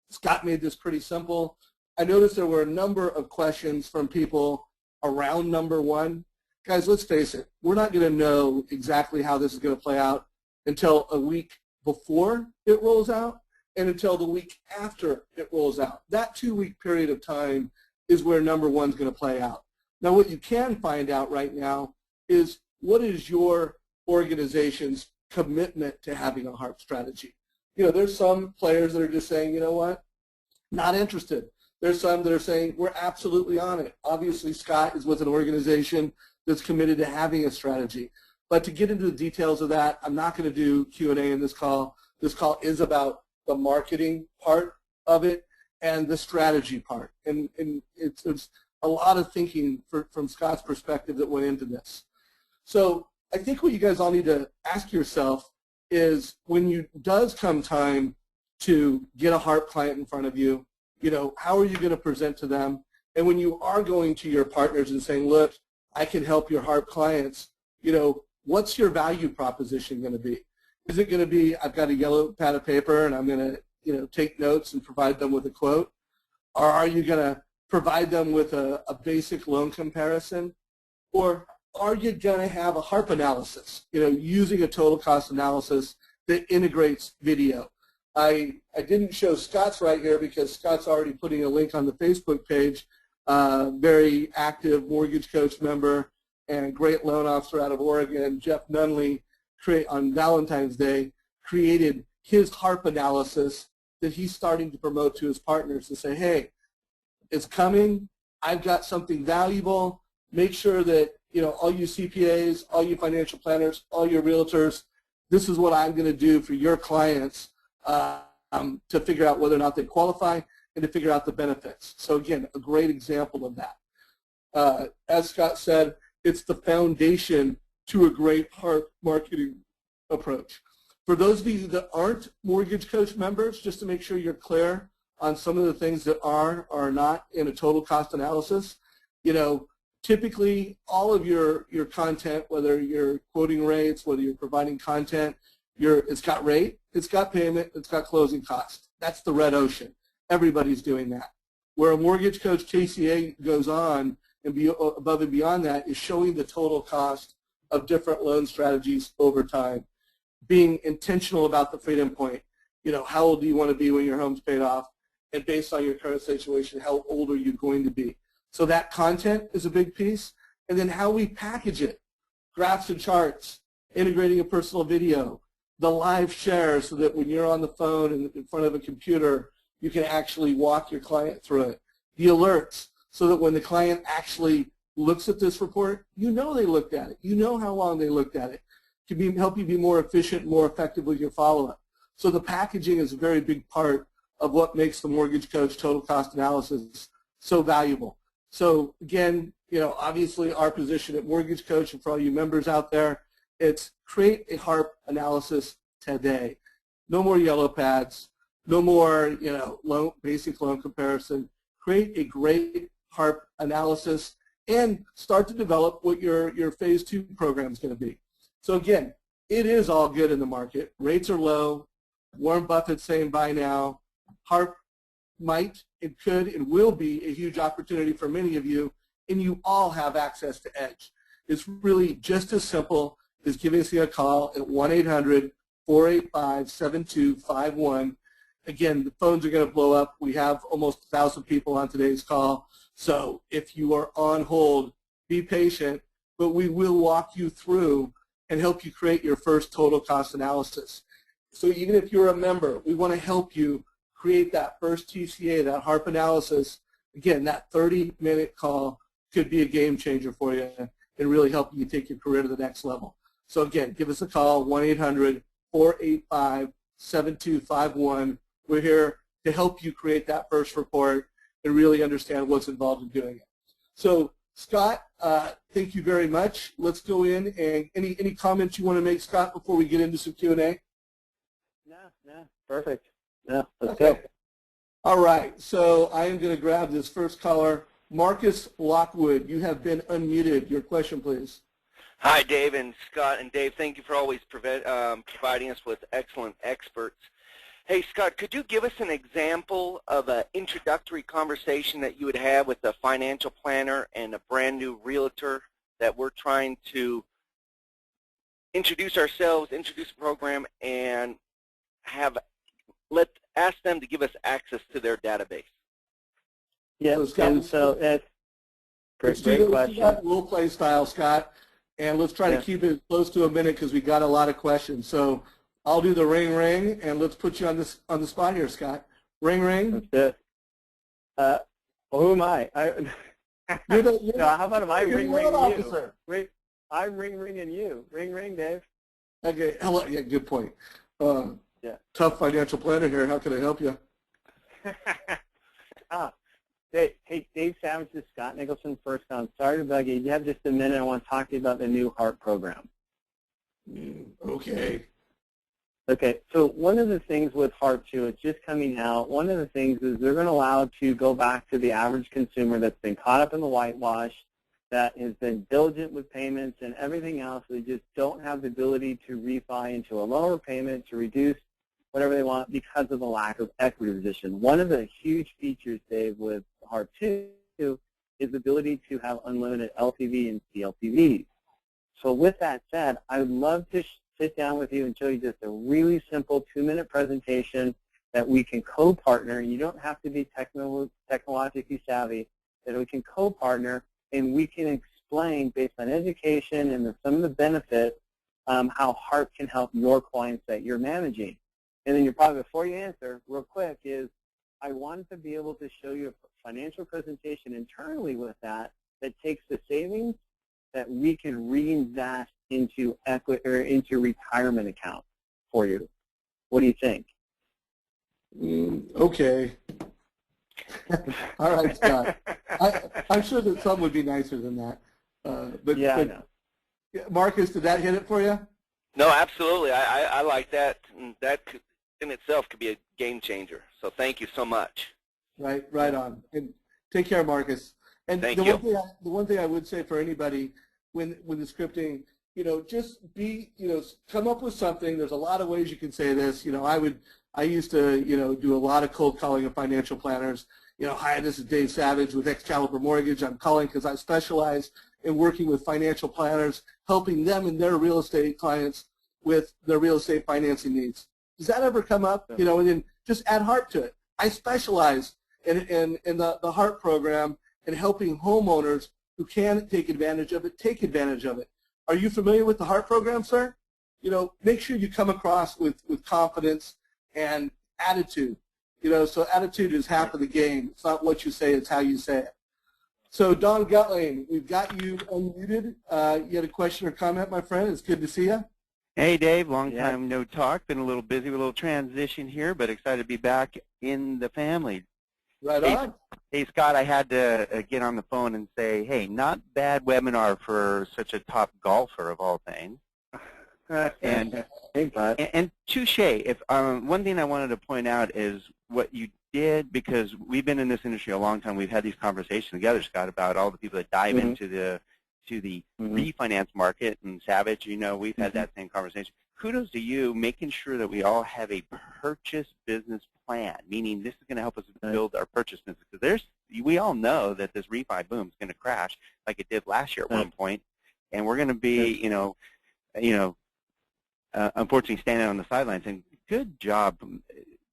Scott made this pretty simple. I noticed there were a number of questions from people around number one. Guys, let's face it, we're not going to know exactly how this is going to play out until a week before it rolls out and until the week after it rolls out. That 2-week period of time is where number one's going to play out. Now, what you can find out right now is what is your organization's commitment to having a HARP strategy. There's some players that are just saying, you know what, not interested. There's some that are saying, we're absolutely on it. Obviously, Scott is with an organization that's committed to having a strategy. But to get into the details of that, I'm not going to do Q&A in this call. This call is about the marketing part of it and the strategy part. And it's a lot of thinking from Scott's perspective that went into this. So I think what you guys all need to ask yourself is when you does come time to get a HARP client in front of you, how are you going to present to them? And when you are going to your partners and saying, look, I can help your HARP clients, what's your value proposition going to be? Is it going to be, I've got a yellow pad of paper and I'm going to, take notes and provide them with a quote? Or are you going to provide them with a basic loan comparison? Or are you going to have a HARP analysis, using a total cost analysis that integrates video? I didn't show Scott's right here because Scott's already putting a link on the Facebook page. Very active mortgage coach member and great loan officer out of Oregon, Jeff Nunley, on Valentine's Day, created his HARP analysis that he's starting to promote to his partners to say, hey, it's coming. I've got something valuable. Make sure that, all you CPAs, all you financial planners, all your realtors, this is what I'm going to do for your clients to figure out whether or not they qualify and to figure out the benefits. So again, a great example of that. As Scott said, it's the foundation to a great HARP marketing approach. For those of you that aren't Mortgage Coach members, just to make sure you're clear on some of the things that are or not in a total cost analysis, typically all of your content, whether you're quoting rates, whether you're providing content, it's got rate, it's got payment, it's got closing cost. That's the red ocean. Everybody's doing that. Where a Mortgage Coach KCA goes on and above and beyond that is showing the total cost of different loan strategies over time. Being intentional about the freedom point. How old do you want to be when your home's paid off? And based on your current situation, how old are you going to be? So that content is a big piece. And then how we package it. Graphs and charts, integrating a personal video, the live share so that when you're on the phone and in front of a computer, you can actually walk your client through it. The alerts, so that when the client actually looks at this report, they looked at it. You know how long they looked at it. It can help you be more efficient, more effective with your follow-up. So the packaging is a very big part of what makes the Mortgage Coach total cost analysis so valuable. So again, obviously our position at Mortgage Coach, and for all you members out there, it's create a HARP analysis today. No more yellow pads, no more basic loan comparison. Create a great HARP analysis and start to develop what your phase 2 program is going to be. So again, it is all good in the market. Rates are low. Warren Buffett's saying buy now. HARP might, it could, and will be a huge opportunity for many of you, and you all have access to Edge. It's really just as simple as giving us a call at 800-485-7251. Again, the phones are going to blow up. We have almost 1,000 people on today's call. So if you are on hold, be patient, but we will walk you through and help you create your first total cost analysis. So even if you're a member, we want to help you create that first TCA, that HARP analysis. Again, that 30-minute call could be a game changer for you and really help you take your career to the next level. So again, give us a call, 1-800-485-7251. We're here to help you create that first report and really understand what's involved in doing it. So Scott, thank you very much. Let's go in, and any comments you want to make, Scott, before we get into some Q&A? No, perfect. Yeah, let's go. All right, so I am going to grab this first caller. Marcus Lockwood, you have been unmuted. Your question, please. Hi, Dave and Scott. And Dave, thank you for always providing us with excellent experts. Hey, Scott, could you give us an example of an introductory conversation that you would have with a financial planner and a brand new realtor that we're trying to introduce ourselves, introduce a program, and ask them to give us access to their database? Yeah, and so that's great question. Role play style, Scott, and let's try to keep it close to a minute because we got a lot of questions. So I'll do the ring ring, and let's put you on the spot here, Scott. Ring ring. That's it. Well, who am I? You're how about if I ring ring officer. You? I'm ring ringing you. Ring ring, Dave. Okay. Hello. Yeah. Good point. Yeah. Tough financial planner here. How can I help you? Hey, Dave Savage, this is Scott Nicholson, First On. Sorry to bug you. You have just a minute. I want to talk to you about the new HARP program. Okay. Okay, so one of the things with HARP 2, it's just coming out, one of the things is they're going to allow to go back to the average consumer that's been caught up in the whitewash, that has been diligent with payments and everything else. They just don't have the ability to refi into a lower payment, to reduce whatever they want because of the lack of equity position. One of the huge features, Dave, with HARP 2 is the ability to have unlimited LTV and CLTVs. So with that said, I would love to sit down with you and show you just a really simple 2-minute presentation that we can co-partner. You don't have to be technologically savvy, that we can co-partner and we can explain based on education and some of the benefits how HARP can help your clients that you're managing. And then before you answer, real quick, is I wanted to be able to show you a financial presentation internally with that takes the savings that we can reinvest into equity or into retirement account for you. What do you think? Okay. All right, Scott. I'm sure that some would be nicer than that. But I know. Marcus, did that hit it for you? No, absolutely. I like that. That in itself could be a game changer. So thank you so much. Right on. And take care, Marcus. And Thank the you. one thing I would say for anybody when the scripting, just come up with something. There's a lot of ways you can say this. I used to, do a lot of cold calling of financial planners. Hi, this is Dave Savage with Excalibur Mortgage. I'm calling because I specialize in working with financial planners, helping them and their real estate clients with their real estate financing needs. Does that ever come up? And then just add HARP to it. I specialize in the HARP program and helping homeowners who can take advantage of it, Are you familiar with the HARP program, sir? Make sure you come across with confidence and attitude. So attitude is half of the game. It's not what you say, it's how you say it. So Don Gutling, we've got you unmuted. You had a question or comment, my friend? It's good to see you. Hey, Dave. Long time no talk. Been a little busy with a little transition here, but excited to be back in the family. Right on. Hey, Scott, I had to get on the phone and say, hey, not bad webinar for such a top golfer of all things. And touche. If one thing I wanted to point out is what you did, because we've been in this industry a long time. We've had these conversations together, Scott, about all the people that dive into the refinance market. And Savage, we've had that same conversation. Kudos to you making sure that we all have a purchase business plan, meaning this is going to help us build our purchase business. Because we all know that this refi boom is going to crash like it did last year at one point, and we're going to be, unfortunately standing on the sidelines. And good job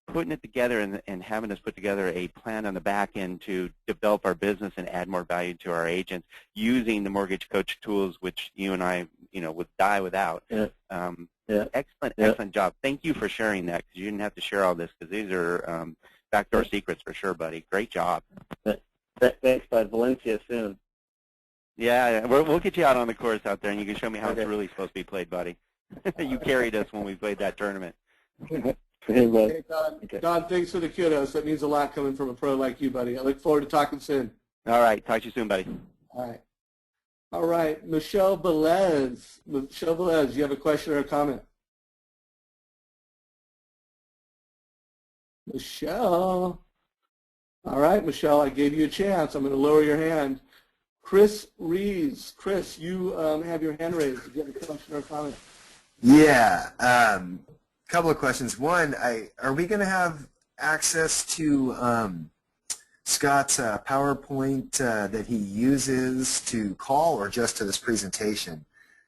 putting it together and having us put together a plan on the back end to develop our business and add more value to our agents using the Mortgage Coach tools, which you and I, would die without. Yeah. Excellent job. Thank you for sharing that, because you didn't have to share all this, because these are backdoor secrets for sure, buddy. Great job. Thanks, bud. Valencia soon. Yeah, we'll get you out on the course out there, and you can show me how it's really supposed to be played, buddy. You carried us when we played that tournament. Hey, Don, thanks for the kudos. That means a lot coming from a pro like you, buddy. I look forward to talking soon. All right. Talk to you soon, buddy. All right. Michelle Velez. Michelle Velez, you have a question or a comment? Michelle. All right, Michelle, I gave you a chance. I'm going to lower your hand. Chris Reeves. Chris, you have your hand raised. Do you have a question or a comment? Yeah. Couple of questions. One, are we going to have access to Scott's PowerPoint that he uses to call, or just to this presentation?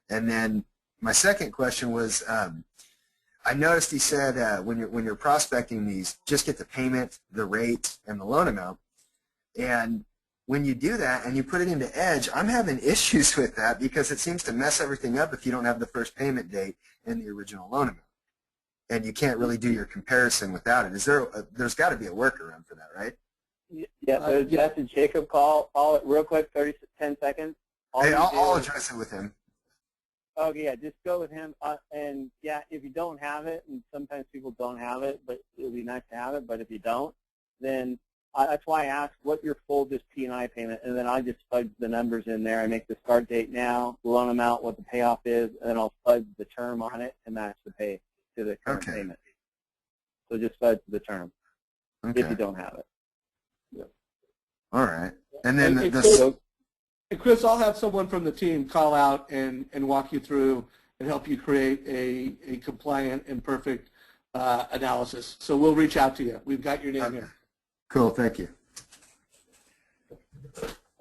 And then my second question was, I noticed he said when you're prospecting these, just get the payment, the rate, and the loan amount. And when you do that and you put it into Edge, I'm having issues with that, because it seems to mess everything up if you don't have the first payment date and the original loan amount. And you can't really do your comparison without it. There's got to be a workaround for that, right? Yeah, so Jeff and Jacob call it real quick, 10 seconds. I'll address it with him. Okay, yeah, just go with him. And, yeah, if you don't have it, and sometimes people don't have it, but it would be nice to have it, but if you don't, then that's why I asked what your full just P&I payment, and then I just fudge the numbers in there. I make the start date now, the loan amount, what the payoff is, and then I'll fudge the term on it and match the pay to the current payment. So just fudge the term if you don't have it. Yeah. All right. And then and Chris, I'll have someone from the team call out and walk you through and help you create a compliant and perfect analysis. So we'll reach out to you. We've got your name here. Cool. Thank you.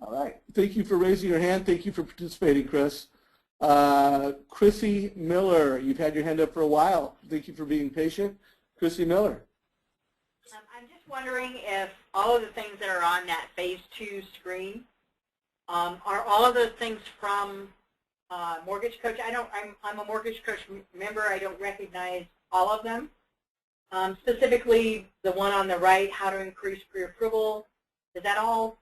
All right. Thank you for raising your hand. Thank you for participating, Chris. Chrissy Miller, you've had your hand up for a while. Thank you for being patient. Chrissy Miller. I'm just wondering if all of the things that are on that Phase 2 screen, are all of those things from Mortgage Coach? I'm a Mortgage Coach member. I don't recognize all of them. Specifically, the one on the right, how to increase pre-approval. Is that all?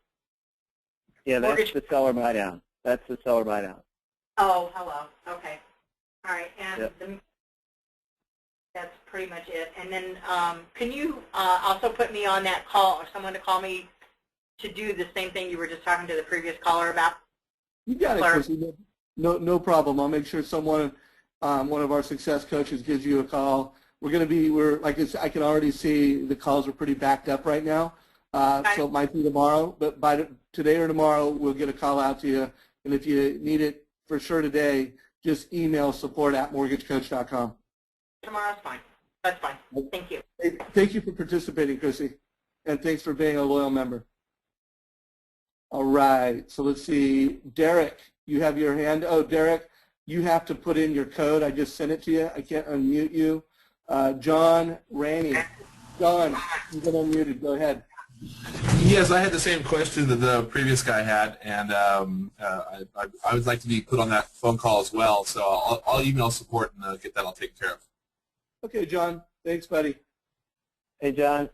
Yeah, that's the seller buy down. That's the seller buy down. Oh, hello. Okay. All right. And that's pretty much it. And then can you also put me on that call, or someone to call me to do the same thing you were just talking to the previous caller about? You got it, Chrissy. No problem. I'll make sure someone, one of our success coaches, gives you a call. Like I can already see the calls are pretty backed up right now, so it might be tomorrow. But by today or tomorrow, we'll get a call out to you. And if you need it for sure today, just email support@mortgagecoach.com. Tomorrow's fine. That's fine. Thank you. Thank you for participating, Chrissy, and thanks for being a loyal member. All right, so let's see. Derek, you have your hand. Oh, Derek, you have to put in your code. I just sent it to you. I can't unmute you. John Rainey. John, you've been unmuted. Go ahead. Yes, I had the same question that the previous guy had, and I would like to be put on that phone call as well. So I'll email support and get that all taken care of. Okay, John. Thanks, buddy. Hey, John.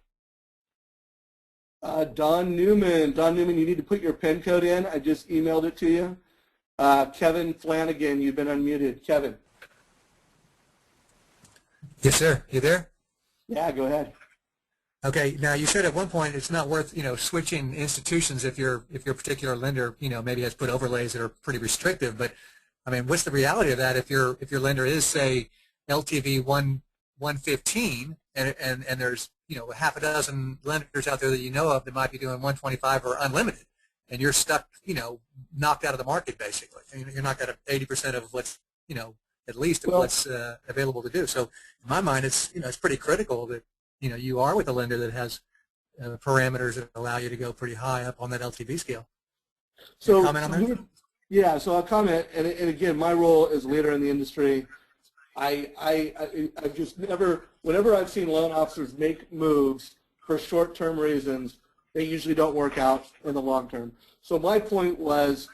Don Newman. Don Newman, you need to put your PIN code in. I just emailed it to you. Kevin Flanagan, you've been unmuted. Kevin. Yes, sir. You there? Yeah, go ahead. Okay. Now you said at one point it's not worth switching institutions if your particular lender maybe has put overlays that are pretty restrictive. But I mean, what's the reality of that if your lender is, say, LTV 115 and there's half a dozen lenders out there that you know of that might be doing 125 or unlimited, and you're stuck knocked out of the market basically. I mean, you're knocked out of 80% of what's at least of what's available to do. So in my mind, it's it's pretty critical that you are with a lender that has parameters that allow you to go pretty high up on that LTV scale. So comment on that? Yeah, so I'll comment. And again, my role as a leader in the industry, I've just never, whenever I've seen loan officers make moves for short-term reasons, they usually don't work out in the long term. So my point was,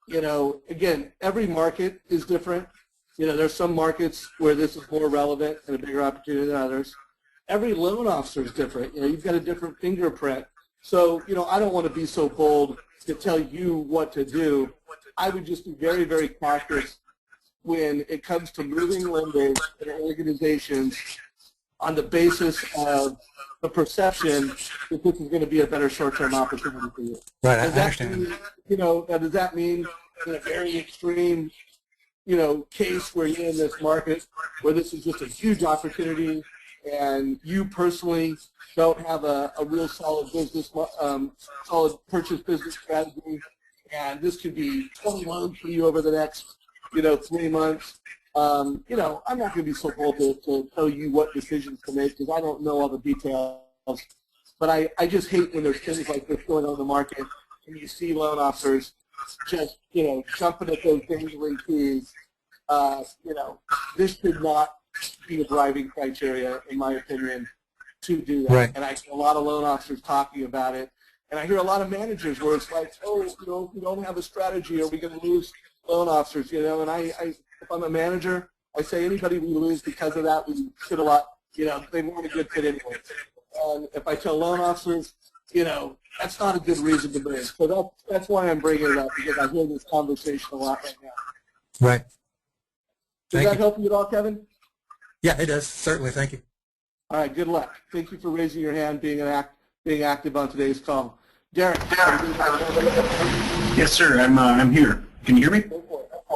you know, again, every market is different. You know, there's some markets where this is more relevant and a bigger opportunity than others. Every loan officer is different. You know, you've got a different fingerprint. So, you know, I don't want to be so bold to tell you what to do. I would just be very, very cautious when it comes to moving lenders and organizations on the basis of the perception that this is going to be a better short-term opportunity for you. Right, I does that understand. mean, you know, does that mean in a very extreme, you know, case where you're in this market where this is just a huge opportunity and you personally don't have a real solid business, solid purchase business strategy, and this could be 20 loans for you over the next, you know, 3 months. You know, I'm not going to be so bold to tell you what decisions to make because I don't know all the details. But I just hate when there's things like this going on in the market and you see loan officers just, you know, jumping at those dangling keys. You know, this should not be a driving criteria, in my opinion, to do that. Right. And I see a lot of loan officers talking about it. And I hear a lot of managers where it's like, oh, you know, we don't have a strategy. Are we going to lose loan officers? You know, and if I'm a manager, I say anybody we lose because of that, we should a lot, you know, they weren't a good fit anyway. And if I tell loan officers, you know, that's not a good reason to move. So that's why I'm bringing it up, because I hear this conversation a lot right now. Right. Does that help you at all, Kevin? Yeah, it does. Certainly. Thank you. All right. Good luck. Thank you for raising your hand, being active on today's call. Derek. Yes, sir. I'm here. Can you hear me?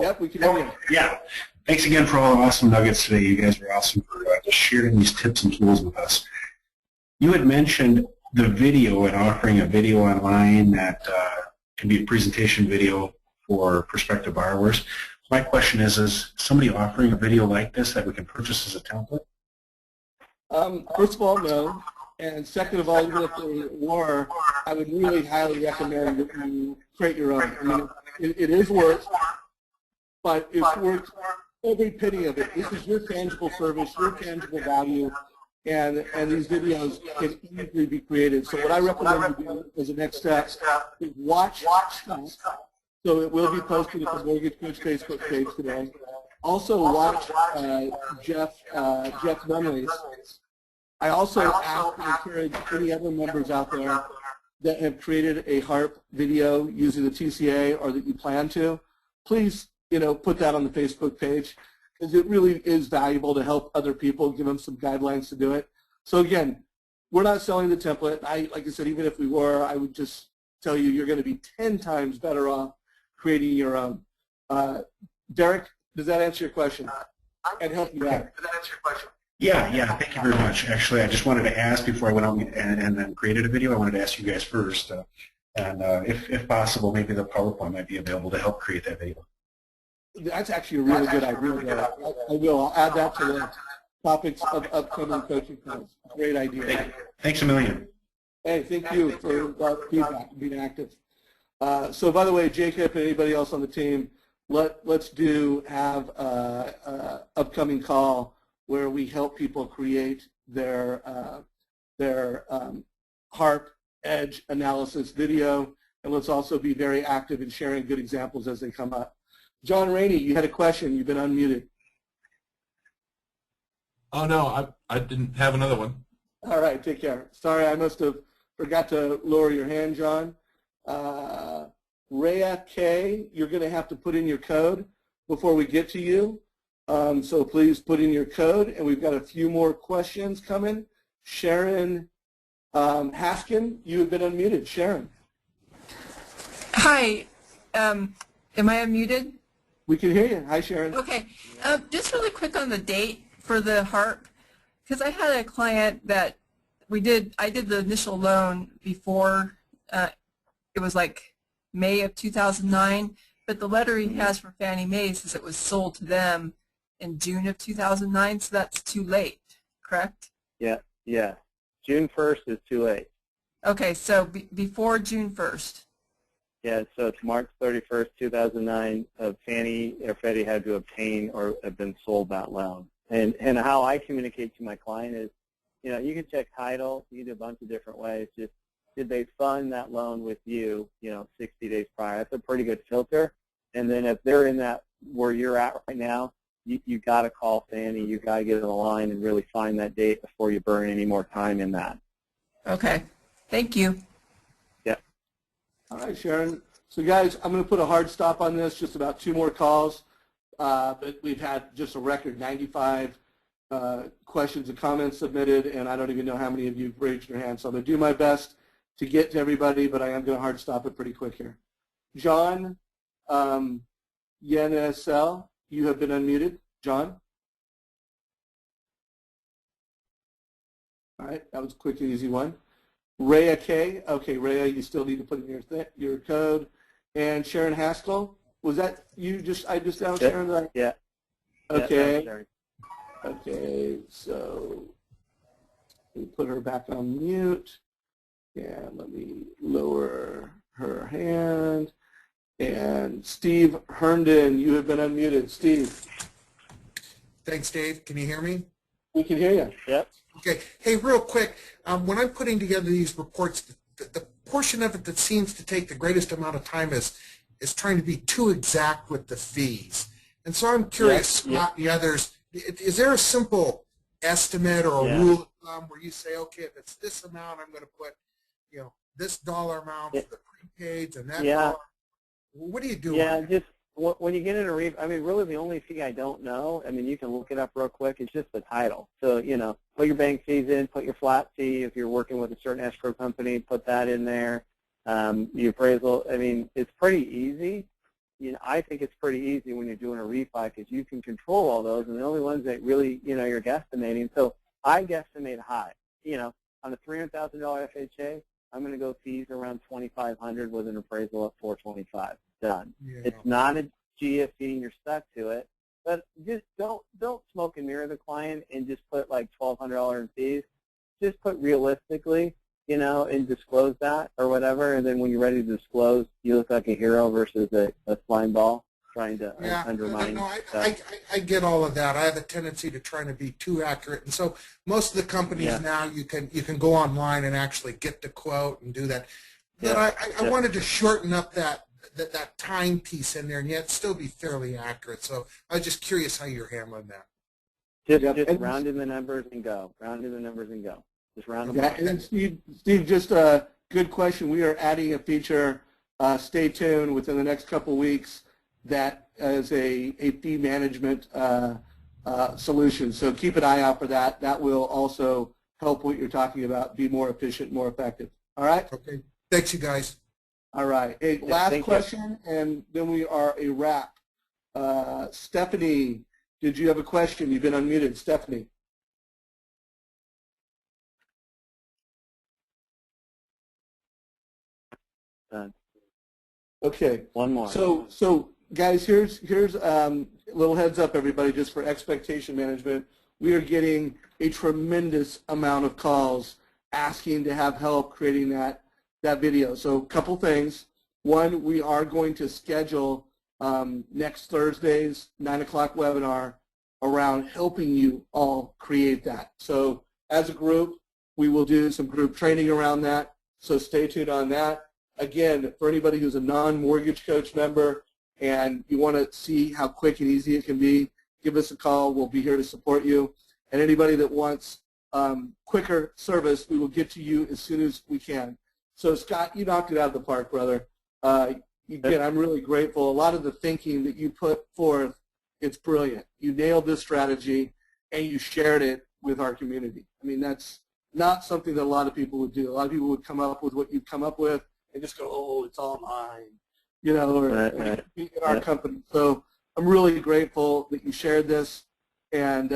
Yep, we can hear you. Yeah. Thanks again for all the awesome nuggets today. You guys were awesome for just sharing these tips and tools with us. You had mentioned the video and offering a video online that can be a presentation video for prospective borrowers. My question is somebody offering a video like this that we can purchase as a template? First of all, no. And second of all, even if they were, I would really highly recommend that you create your own. I mean, it is work, but it's worth every penny of it. This is your tangible service, your tangible value, and these videos can easily be created. So what I recommend you do as a next step is watch Scott. So it will be posted at the Mortgage Coach Facebook page today. Also watch Jeff Nunley's. I also ask and encourage any other members out there that have created a HARP video using the TCA or that you plan to, please, you know, put that on the Facebook page because it really is valuable to help other people, give them some guidelines to do it. So again, we're not selling the template. Like I said, even if we were, I would just tell you you're going to be 10 times better off creating your own. Derek, does that answer your question? And help you out? Does that answer your question? Yeah, thank you very much. Actually, I just wanted to ask before I went out and then created a video, I wanted to ask you guys first. And if possible, maybe the PowerPoint might be available to help create that video. That's actually a really good idea. I will. I'll add that to the topics of upcoming coaching calls. Great idea. Thanks a million. Hey, thank you for that feedback and being active. So by the way, Jacob and anybody else on the team, let's have an upcoming call where we help people create their HARP Edge analysis video, and let's also be very active in sharing good examples as they come up. John Rainey, you had a question. You've been unmuted. Oh, no, I didn't have another one. All right, take care. Sorry, I must have forgot to lower your hand, John. Rhea K, you're going to have to put in your code before we get to you. So please put in your code, and we've got a few more questions coming. Sharon Haskin, you have been unmuted. Sharon. Hi. Am I unmuted? We can hear you. Hi, Sharon. Okay. Just really quick on the date for the HARP, because I had a client that I did the initial loan before, it was like May of 2009, but the letter he has for Fannie Mae says it was sold to them in June of 2009, so that's too late, correct? Yeah. June 1st is too late. Okay, so before June 1st. Yeah, so it's March 31st, 2009. Fannie or Freddie had to obtain or have been sold that loan. And how I communicate to my client is, you can check title. You can do a bunch of different ways. Just did they fund that loan with you, 60 days prior? That's a pretty good filter. And then if they're in that where you're at right now, you got to call Fannie. You got to get on the line and really find that date before you burn any more time in that. Okay. Thank you. Yeah. All right, Sharon. So, guys, I'm going to put a hard stop on this, just about 2 more calls. But we've had just a record 95 questions and comments submitted, and I don't even know how many of you have raised your hand. So I'm going to do my best to get to everybody, but I am going to hard stop it pretty quick here. John Yenesel, you have been unmuted. John? All right, that was a quick and easy one. Rhea K. Okay, Rhea, you still need to put in your code. And Sharon Haskell, was that you? I just down Sharon, right? Yeah. Okay. Yeah, okay, so we put her back on mute. And let me lower her hand. And Steve Herndon, you have been unmuted. Steve. Thanks, Dave. Can you hear me? We can hear you. Yep. Okay. Hey, real quick, when I'm putting together these reports, the portion of it that seems to take the greatest amount of time is trying to be too exact with the fees. And so I'm curious, Scott and the others, is there a simple estimate or a rule of thumb where you say, okay, if it's this amount, I'm going to put, this dollar amount for the prepaids and that dollar? What do you do? Yeah, just when you get in a really the only fee I don't know, you can look it up real quick, it's just the title. So, put your bank fees in, put your flat fee. If you're working with a certain escrow company, put that in there. The appraisal, it's pretty easy. I think it's pretty easy when you're doing a refi because you can control all those, and the only ones that really, you're guesstimating. So I guesstimate high. On a $300,000 FHA, I'm going to go fees around $2,500 with an appraisal at $425. Done. Yeah. It's not a GSE and you're stuck to it, but just don't smoke and mirror the client and just put like $1,200 in fees. Just put realistically, and disclose that or whatever, and then when you're ready to disclose, you look like a hero versus a slime ball trying to undermine. No, I get all of that. I have a tendency to try to be too accurate, and so most of the companies now you can go online and actually get the quote and do that. But I wanted to shorten up that time piece in there and yet still be fairly accurate. So I was just curious how you're handling that. Just round in the numbers and go. Round in the numbers and go. Just round them up. And Steve, just a good question. We are adding a feature. Stay tuned within the next couple weeks. That is a fee management solution. So keep an eye out for that. That will also help what you're talking about be more efficient, more effective. All right? Okay. Thanks, you guys. All right. Hey, last question, and then we are a wrap. Stephanie, did you have a question? You've been unmuted. Stephanie. Done. Okay. One more. So guys, here's a little heads up, everybody, just for expectation management. We are getting a tremendous amount of calls asking to have help creating that video. So a couple things. One, we are going to schedule next Thursday's 9 o'clock webinar around helping you all create that. So as a group, we will do some group training around that. So stay tuned on that. Again, for anybody who's a non-mortgage coach member and you want to see how quick and easy it can be, give us a call. We'll be here to support you. And anybody that wants quicker service, we will get to you as soon as we can. So, Scott, you knocked it out of the park, brother. Again, I'm really grateful. A lot of the thinking that you put forth, it's brilliant. You nailed this strategy, and you shared it with our community. That's not something that a lot of people would do. A lot of people would come up with what you've come up with and just go, oh, it's all mine, or in our company. So I'm really grateful that you shared this. And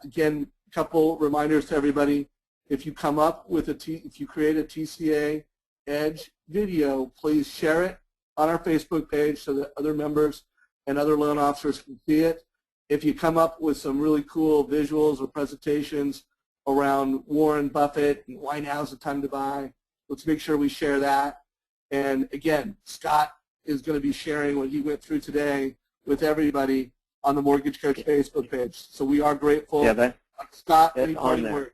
again, a couple reminders to everybody. If you come up with if you create a TCA Edge video, please share it on our Facebook page so that other members and other loan officers can see it. If you come up with some really cool visuals or presentations around Warren Buffett and why now's the time to buy, let's make sure we share that. And again, Scott is going to be sharing what he went through today with everybody on the Mortgage Coach Facebook page. So we are grateful. Yeah, Scott, that's any on parting there. word?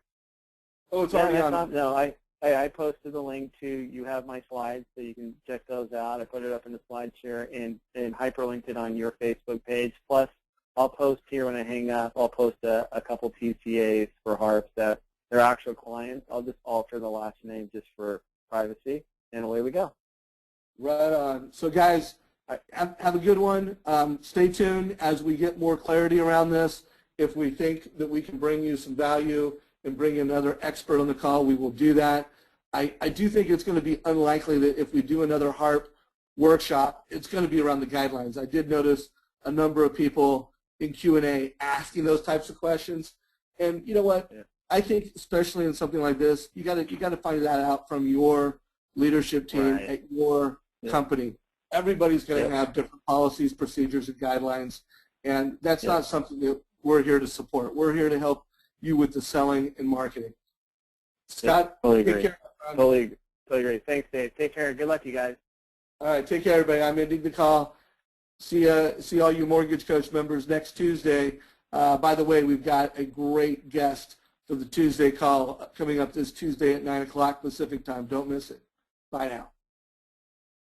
Oh, it's Yeah, already that's on. No, I posted the link to, you have my slides, so you can check those out. I put it up in the slide share and hyperlinked it on your Facebook page. Plus, I'll post here when I hang up, I'll post a couple TCAs for HARP that they're actual clients. I'll just alter the last name just for privacy, and away we go. Right on. So guys, have a good one. Stay tuned as we get more clarity around this. If we think that we can bring you some value and bring another expert on the call, we will do that. I do think it's going to be unlikely that if we do another HARP workshop, it's going to be around the guidelines. I did notice a number of people in Q&A asking those types of questions. And you know what? Yeah. I think especially in something like this, you got to find that out from your leadership team at your company. Everybody's going to have different policies, procedures, and guidelines, and that's not something that we're here to support. We're here to help you with the selling and marketing. Scott, totally take agree. care. Totally agree. Thanks, Dave. Take care. Good luck to you guys. All right, take care, everybody. I'm ending the call. See all you Mortgage Coach members next Tuesday. By the way, we've got a great guest for the Tuesday call coming up this Tuesday at 9 o'clock Pacific time. Don't miss it. Bye now.